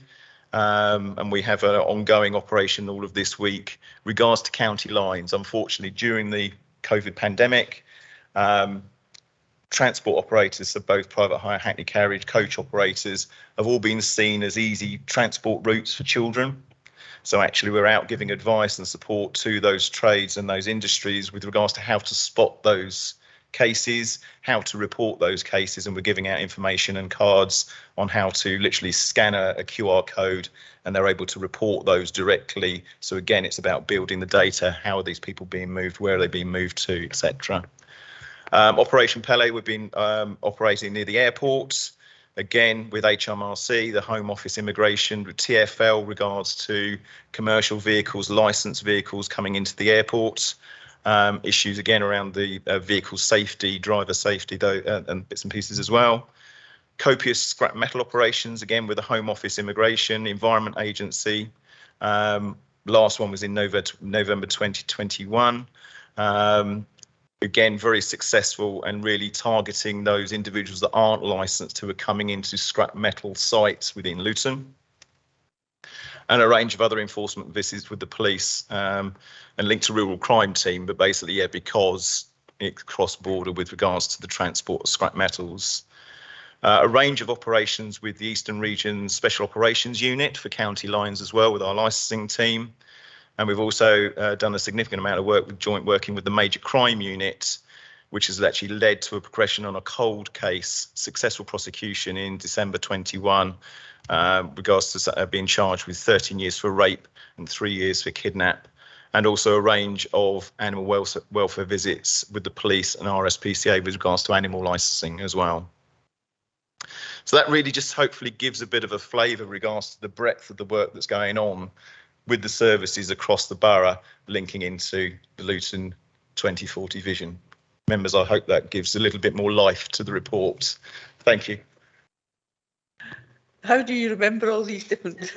And we have an ongoing operation all of this week regards to county lines. Unfortunately, during the COVID pandemic, transport operators, so both private hire, hackney carriage, coach operators, have all been seen as easy transport routes for children. So actually we're out giving advice and support to those trades and those industries with regards to how to spot those cases, how to report those cases, and we're giving out information and cards on how to literally scan a QR code, and they're able to report those directly. So again, it's about building the data. How are these people being moved? Where are they being moved to, etc. Operation Pele, we've been operating near the airports, again with HMRC, the Home Office Immigration, with TfL regards to commercial vehicles, licensed vehicles coming into the airports. Issues again around the vehicle safety, driver safety, and bits and pieces as well. Copious scrap metal operations, again with the Home Office Immigration, Environment Agency. Last one was in November 2021. Again, very successful and really targeting those individuals that aren't licensed who are coming into scrap metal sites within Luton. And a range of other enforcement visits with the police and linked to rural crime team, but basically, because it's cross-border with regards to the transport of scrap metals. A range of operations with the Eastern Region Special Operations Unit for county lines as well with our licensing team. And we've also done a significant amount of work with joint working with the Major Crime Unit, which has actually led to a progression on a cold case, successful prosecution in December 21, regards to being charged with 13 years for rape and 3 years for kidnap, and also a range of animal welfare visits with the police and RSPCA with regards to animal licensing as well. So that really just hopefully gives a bit of a flavour regards to the breadth of the work that's going on with the services across the borough, linking into the Luton 2040 vision. Members, I hope that gives a little bit more life to the report. Thank you. How do you remember all these different?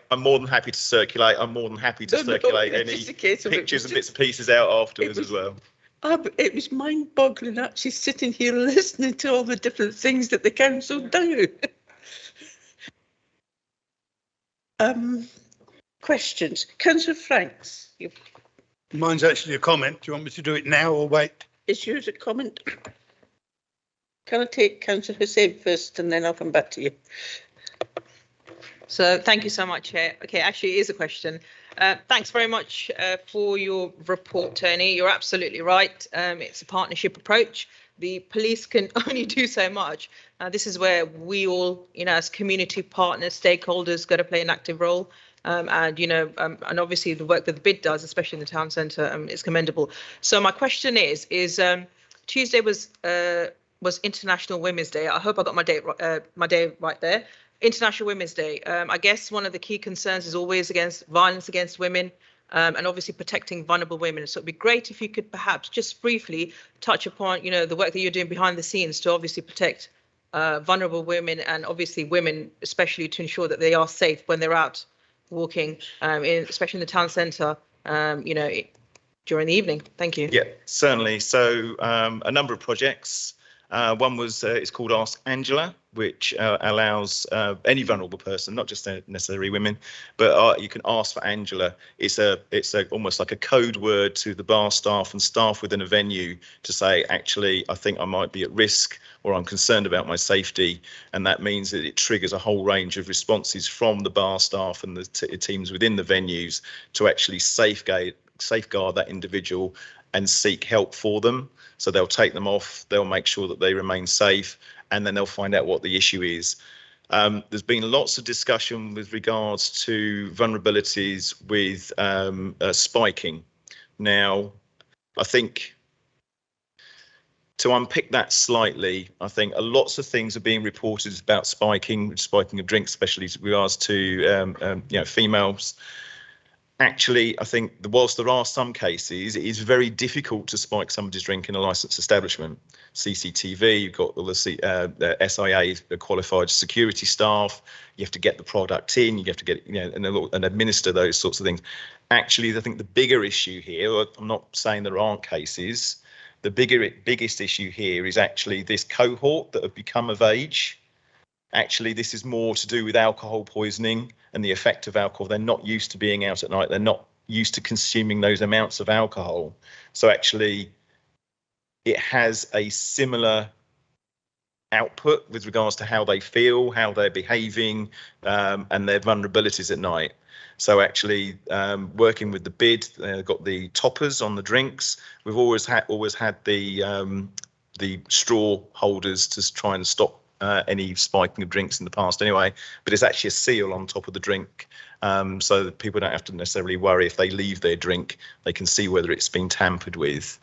I'm more than happy to circulate. I'm more than happy to circulate any pictures and bits and pieces out afterwards as well. It was mind-boggling actually sitting here listening to all the different things that the council do. Questions? Councillor Franks. Mine's actually a comment. Do you want me to do it now or wait? Is yours a comment? Can I take Councillor Hussain first and then I'll come back to you? So thank you so much, Chair. Okay, actually it is a question. Thanks very much for your report, Tony. You're absolutely right. It's a partnership approach. The police can only do so much. This is where we all, as community partners, stakeholders, got to play an active role. And obviously the work that the BID does, especially in the town centre, is commendable. So my question is Tuesday was International Women's Day. I hope I got my day right there. International Women's Day. I guess one of the key concerns is always against violence against women, and obviously protecting vulnerable women. So it'd be great if you could perhaps just briefly touch upon, the work that you're doing behind the scenes to obviously protect vulnerable women, and obviously women, especially to ensure that they are safe when they're out walking, especially in the town centre, during the evening. Thank you. Yeah, certainly. So a number of projects. One was it's called Ask Angela, which allows any vulnerable person, not just necessarily women, but you can ask for Angela. It's almost like a code word to the bar staff and staff within a venue to say, actually, I think I might be at risk, or I'm concerned about my safety, and that means that it triggers a whole range of responses from the bar staff and the teams within the venues to actually safeguard that individual and seek help for them. So they'll take them off, they'll make sure that they remain safe, and then they'll find out what the issue is. There's been lots of discussion with regards to vulnerabilities with spiking. Now, I think to unpick that slightly, I think lots of things are being reported about spiking of drinks, especially with regards to females. Actually, I think whilst there are some cases, it is very difficult to spike somebody's drink in a licensed establishment. Cctv, you've got all the SIA, the qualified security staff. You have to get the product in. You have to get and administer those sorts of things. Actually, I think the bigger issue here, I'm not saying there aren't cases. The biggest issue here is actually this cohort that have become of age. Actually, this is more to do with alcohol poisoning and the effect of alcohol. They're not used to being out at night. They're not used to consuming those amounts of alcohol. So actually, it has a similar output with regards to how they feel, how they're behaving, and their vulnerabilities at night. So actually, working with the BID, they've got the toppers on the drinks. We've always had the straw holders to try and stop any spiking of drinks in the past anyway, but it's actually a seal on top of the drink, so that people don't have to necessarily worry if they leave their drink, they can see whether it's been tampered with.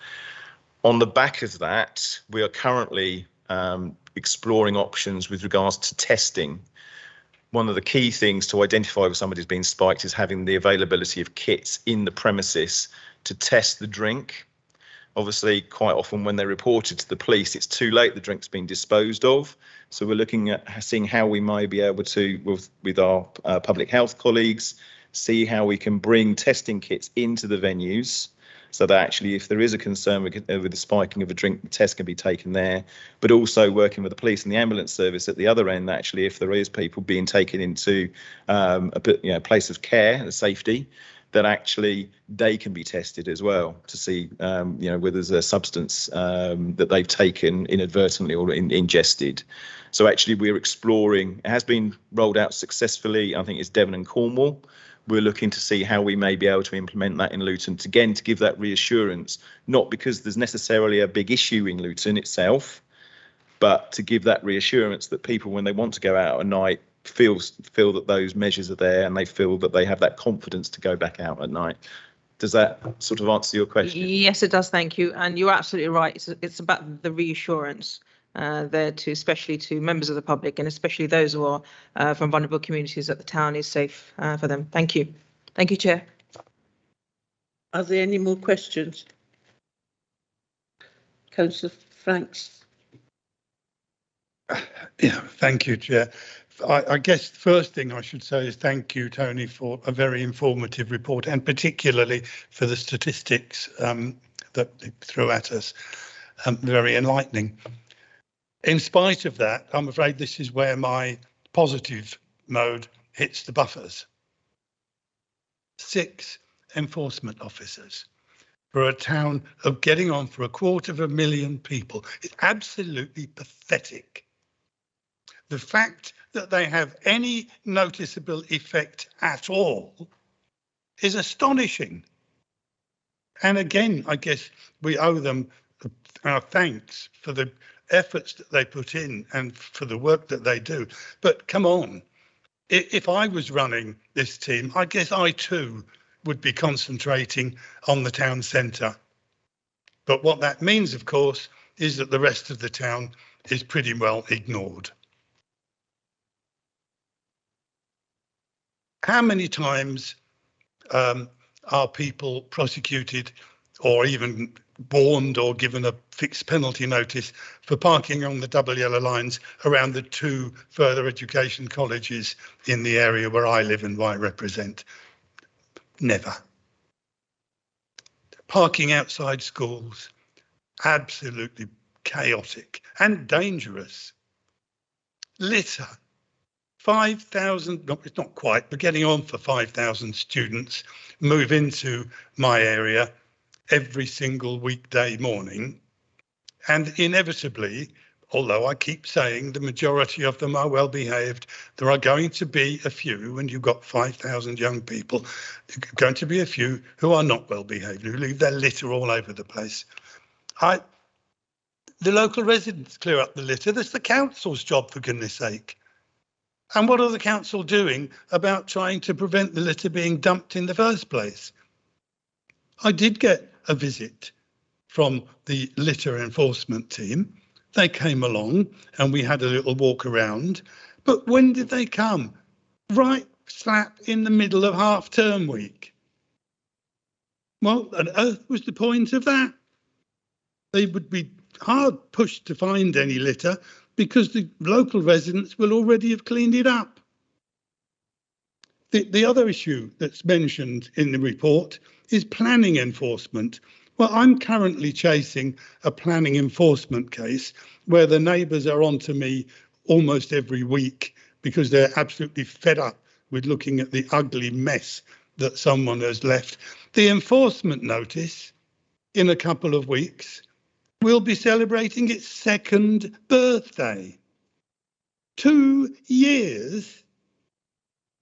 On the back of that, we are currently exploring options with regards to testing. One of the key things to identify if somebody's been spiked is having the availability of kits in the premises to test the drink. Obviously, quite often when they're reported to the police, it's too late, the drink's been disposed of. So we're looking at seeing how we might be able to, with our public health colleagues, see how we can bring testing kits into the venues, so that actually if there is a concern with the spiking of a drink, the test can be taken there, but also working with the police and the ambulance service at the other end, actually, if there is people being taken into a place of care and safety, that actually they can be tested as well to see, whether there's a substance that they've taken inadvertently or ingested. So actually we're exploring, it has been rolled out successfully, I think it's Devon and Cornwall. We're looking to see how we may be able to implement that in Luton, again, to give that reassurance, not because there's necessarily a big issue in Luton itself, but to give that reassurance that people, when they want to go out at night, feel that those measures are there and they feel that they have that confidence to go back out at night. Does that sort of answer your question? Yes, it does. Thank you. And you're absolutely right. It's about the reassurance. there to, especially to members of the public and especially those who are from vulnerable communities, that the town is safe for them. Thank you. Thank you, Chair. Are there any more questions? Councillor Franks. Yeah, thank you, Chair. I guess the first thing I should say is thank you, Tony, for a very informative report, and particularly for the statistics that you threw at us. Very enlightening. In spite of that, I'm afraid this is where my positive mode hits the buffers. 6 enforcement officers for a town of getting on for 250,000 people. It's absolutely pathetic. The fact that they have any noticeable effect at all is astonishing. And again, I guess we owe them our thanks for the efforts that they put in and for the work that they do. But come on, if I was running this team, I guess I too would be concentrating on the town centre. But what that means, of course, is that the rest of the town is pretty well ignored. How many times are people prosecuted or even warned or given a fixed penalty notice for parking on the double yellow lines around the 2 further education colleges in the area where I live and I represent? Never. Parking outside schools, absolutely chaotic and dangerous. Litter. 5,000, it's not quite, but getting on for 5,000 students move into my area every single weekday morning. And inevitably, although I keep saying the majority of them are well behaved, there are going to be a few, when you've got 5,000 young people, there are going to be a few who are not well behaved, who leave their litter all over the place. The local residents clear up the litter. That's the council's job, for goodness sake. And what are the council doing about trying to prevent the litter being dumped in the first place? I did get a visit from the litter enforcement team. They came along and we had a little walk around. But when did they come? Right slap in the middle of half-term week. What on earth was the point of that? They would be hard pushed to find any litter because the local residents will already have cleaned it up. The other issue that's mentioned in the report is planning enforcement. Well, I'm currently chasing a planning enforcement case where the neighbours are on to me almost every week because they're absolutely fed up with looking at the ugly mess that someone has left. The enforcement notice in a couple of weeks will be celebrating its 2nd birthday. 2 years?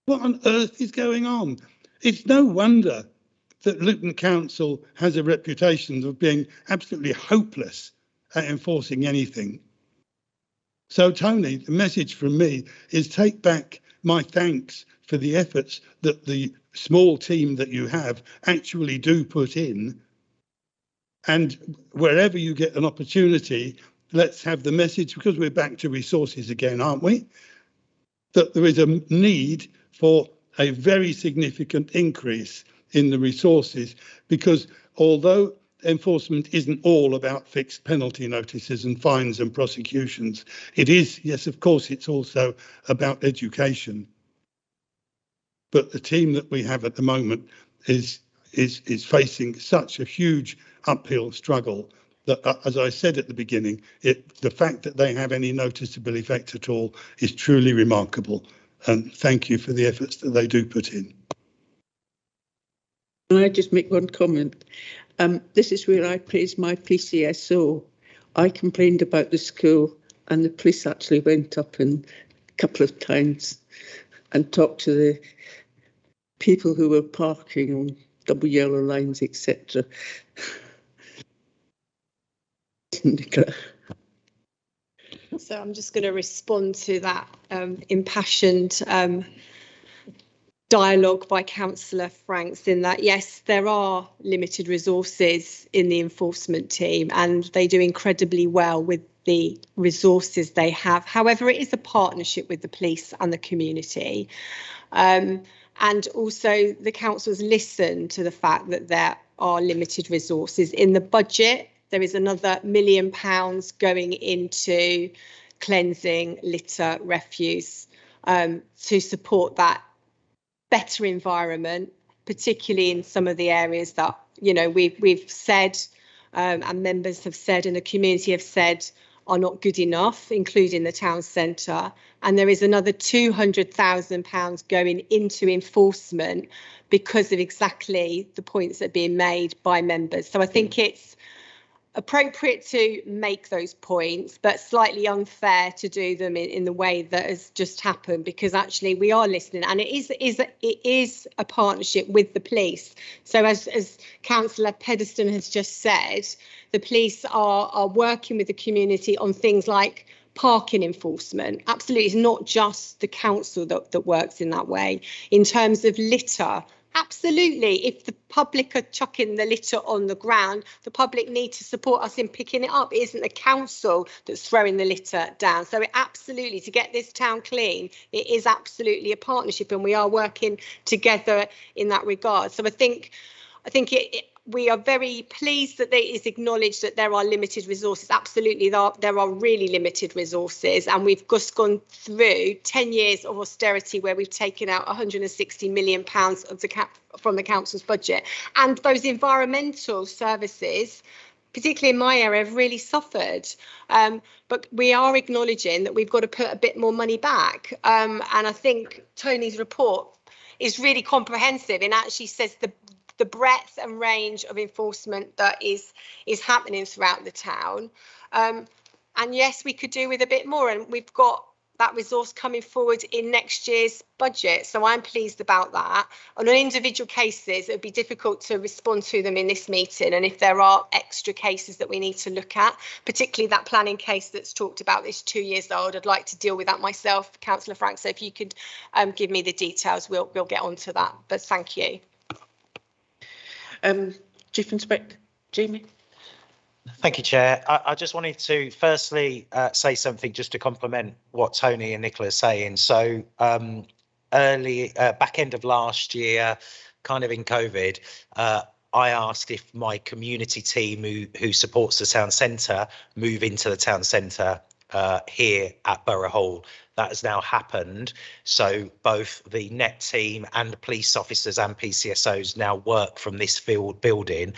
What on earth is going on? It's no wonder that Luton Council has a reputation of being absolutely hopeless at enforcing anything. So, Tony, the message from me is take back my thanks for the efforts that the small team that you have actually do put in. And wherever you get an opportunity, let's have the message, because we're back to resources again, aren't we? That there is a need for a very significant increase in the resources, because although enforcement isn't all about fixed penalty notices and fines and prosecutions, it is, yes, of course, it's also about education. But the team that we have at the moment is facing such a huge uphill struggle that, as I said at the beginning, the fact that they have any noticeable effect at all is truly remarkable. And thank you for the efforts that they do put in. Can I just make one comment? This is where I praise my PCSO. I complained about the school and the police actually went up a couple of times and talked to the people who were parking on double yellow lines, etc. So I'm just going to respond to that impassioned dialogue by Councillor Franks in that, yes, there are limited resources in the enforcement team and they do incredibly well with the resources they have. However, it is a partnership with the police and the community. And also the council's listened to the fact that there are limited resources. In the budget, there is another £1 million going into cleansing, litter, refuse to support that better environment, particularly in some of the areas that, you know, we've said and members have said and the community have said are not good enough, including the town centre. And there is another £200,000 going into enforcement because of exactly the points that are being made by members. So I think it's appropriate to make those points, but slightly unfair to do them in the way that has just happened, because actually we are listening and it is a partnership with the police. So as Councillor Pedeston has just said, the police are working with the community on things like parking enforcement. Absolutely, it's not just the council that works in that way. In terms of litter, absolutely, if the public are chucking the litter on the ground, the public need to support us in picking it up. It isn't the council that's throwing the litter down. So it absolutely, to get this town clean, it is absolutely a partnership and we are working together in that regard. So I think we are very pleased that it is acknowledged that there are limited resources. Absolutely, there are really limited resources. And we've just gone through 10 years of austerity where we've taken out £160 million of from the council's budget. And those environmental services, particularly in my area, have really suffered. But we are acknowledging that we've got to put a bit more money back. And I think Tony's report is really comprehensive and actually says the breadth and range of enforcement that is happening throughout the town. And yes, we could do with a bit more, and we've got that resource coming forward in next year's budget. So I'm pleased about that. On individual cases, it would be difficult to respond to them in this meeting. And if there are extra cases that we need to look at, particularly that planning case that's talked about, is 2 years old, I'd like to deal with that myself, Councillor Frank. So if you could give me the details, we'll get onto that. But thank you. Chief Inspector Jamie. Thank you, Chair. I just wanted to firstly say something just to complement what Tony and Nicola are saying. So early back end of last year, kind of in COVID, I asked if my community team who supports the town centre move into the town centre here at Borough Hall. That has now happened. So both the NET team and the police officers and PCSOs now work from this field building,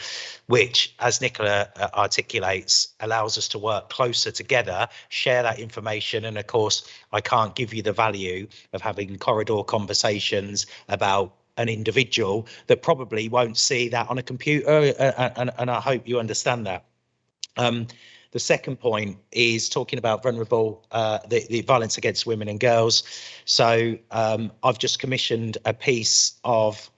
which, as Nicola articulates, allows us to work closer together, share that information. And of course, I can't give you the value of having corridor conversations about an individual that probably won't see that on a computer. And I hope you understand that. The second point is talking about vulnerable, the violence against women and girls. So I've just commissioned a piece of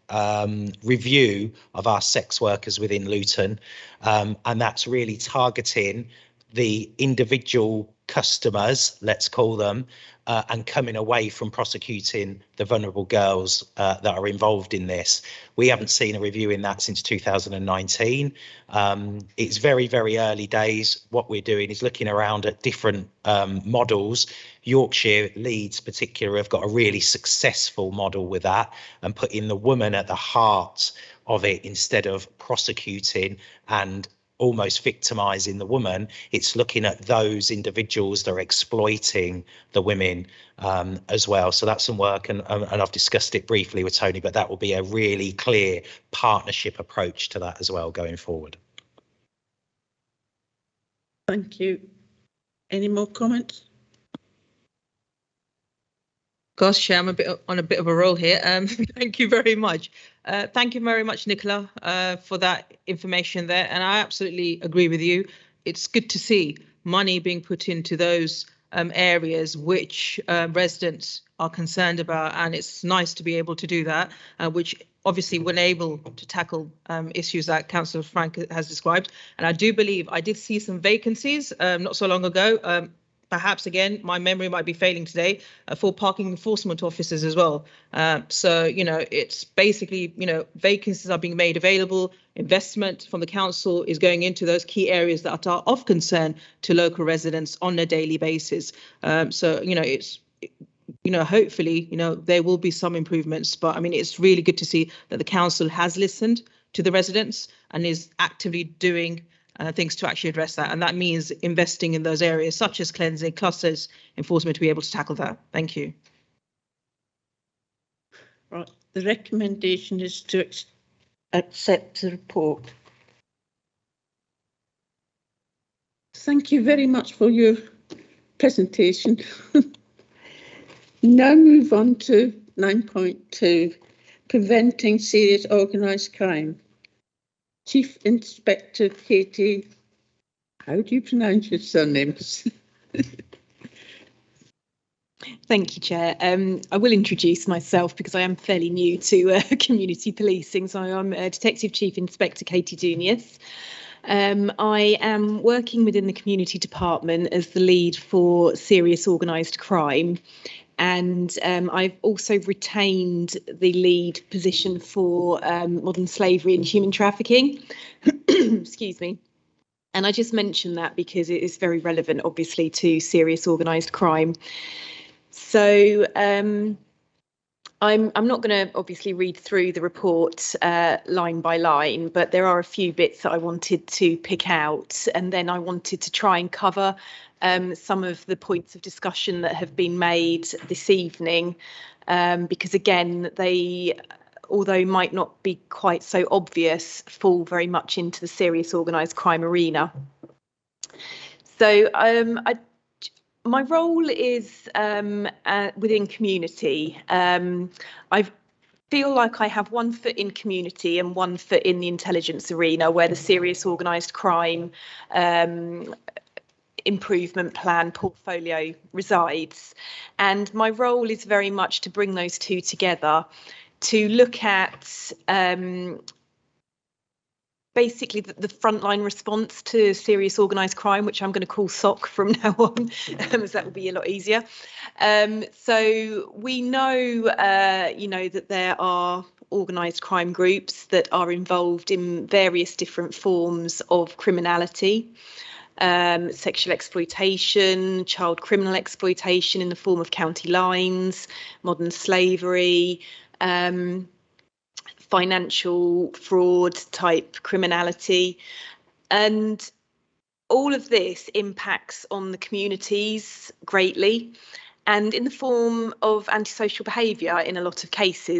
review of our sex workers within Luton, and that's really targeting the individual customers, let's call them, and coming away from prosecuting the vulnerable girls that are involved in this. We haven't seen a review in that since 2019. It's very, very early days. What we're doing is looking around at different models. Yorkshire, Leeds particular, have got a really successful model with that and putting the woman at the heart of it instead of prosecuting and almost victimizing the woman. It's looking at those individuals that are exploiting the women as well. So that's some work, and I've discussed it briefly with Tony, but that will be a really clear partnership approach to that as well going forward. Thank you. Any more comments? Gosh, I'm on a bit of a roll here. Thank you very much. Thank you very much, Nicola, for that information there. And I absolutely agree with you. It's good to see money being put into those areas which residents are concerned about. And it's nice to be able to do that, which obviously will enable to tackle issues that Councillor Frank has described. And I do believe I did see some vacancies not so long ago. perhaps again, my memory might be failing today, for parking enforcement officers as well. So, you know, it's basically, you know, vacancies are being made available. Investment from the council is going into those key areas that are of concern to local residents on a daily basis. So, you know, it's, you know, hopefully, you know, there will be some improvements, but I mean, it's really good to see that the council has listened to the residents and is actively doing things to actually address that. And that means investing in those areas such as cleansing, clusters, enforcement to be able to tackle that. Thank you. Right, the recommendation is to accept the report. Thank you very much for your presentation. Now move on to 9.2, preventing serious organised crime. Chief Inspector Katie, how do you pronounce your surnames? Thank you, Chair. I will introduce myself because I am fairly new to community policing. So I'm Detective Chief Inspector Katie Dunius. I am working within the community department as the lead for serious organised crime. And I've also retained the lead position for modern slavery and human trafficking. Excuse me. And I just mentioned that because it is very relevant, obviously, to serious organised crime. So I'm not going to obviously read through the report line by line, but there are a few bits that I wanted to pick out, and then I wanted to try and cover some of the points of discussion that have been made this evening, because again, they, although might not be quite so obvious, fall very much into the serious organised crime arena. So my role is within community. I feel like I have one foot in community and one foot in the intelligence arena, where the serious organised crime improvement plan portfolio resides. And my role is very much to bring those two together, to look at basically the frontline response to serious organised crime, which I'm going to call SOC from now on, as that will be a lot easier. So we know, you know, that there are organised crime groups that are involved in various different forms of criminality. Sexual exploitation, child criminal exploitation in the form of county lines, modern slavery, financial fraud type criminality. And all of this impacts on the communities greatly, and in the form of antisocial behaviour in a lot of cases.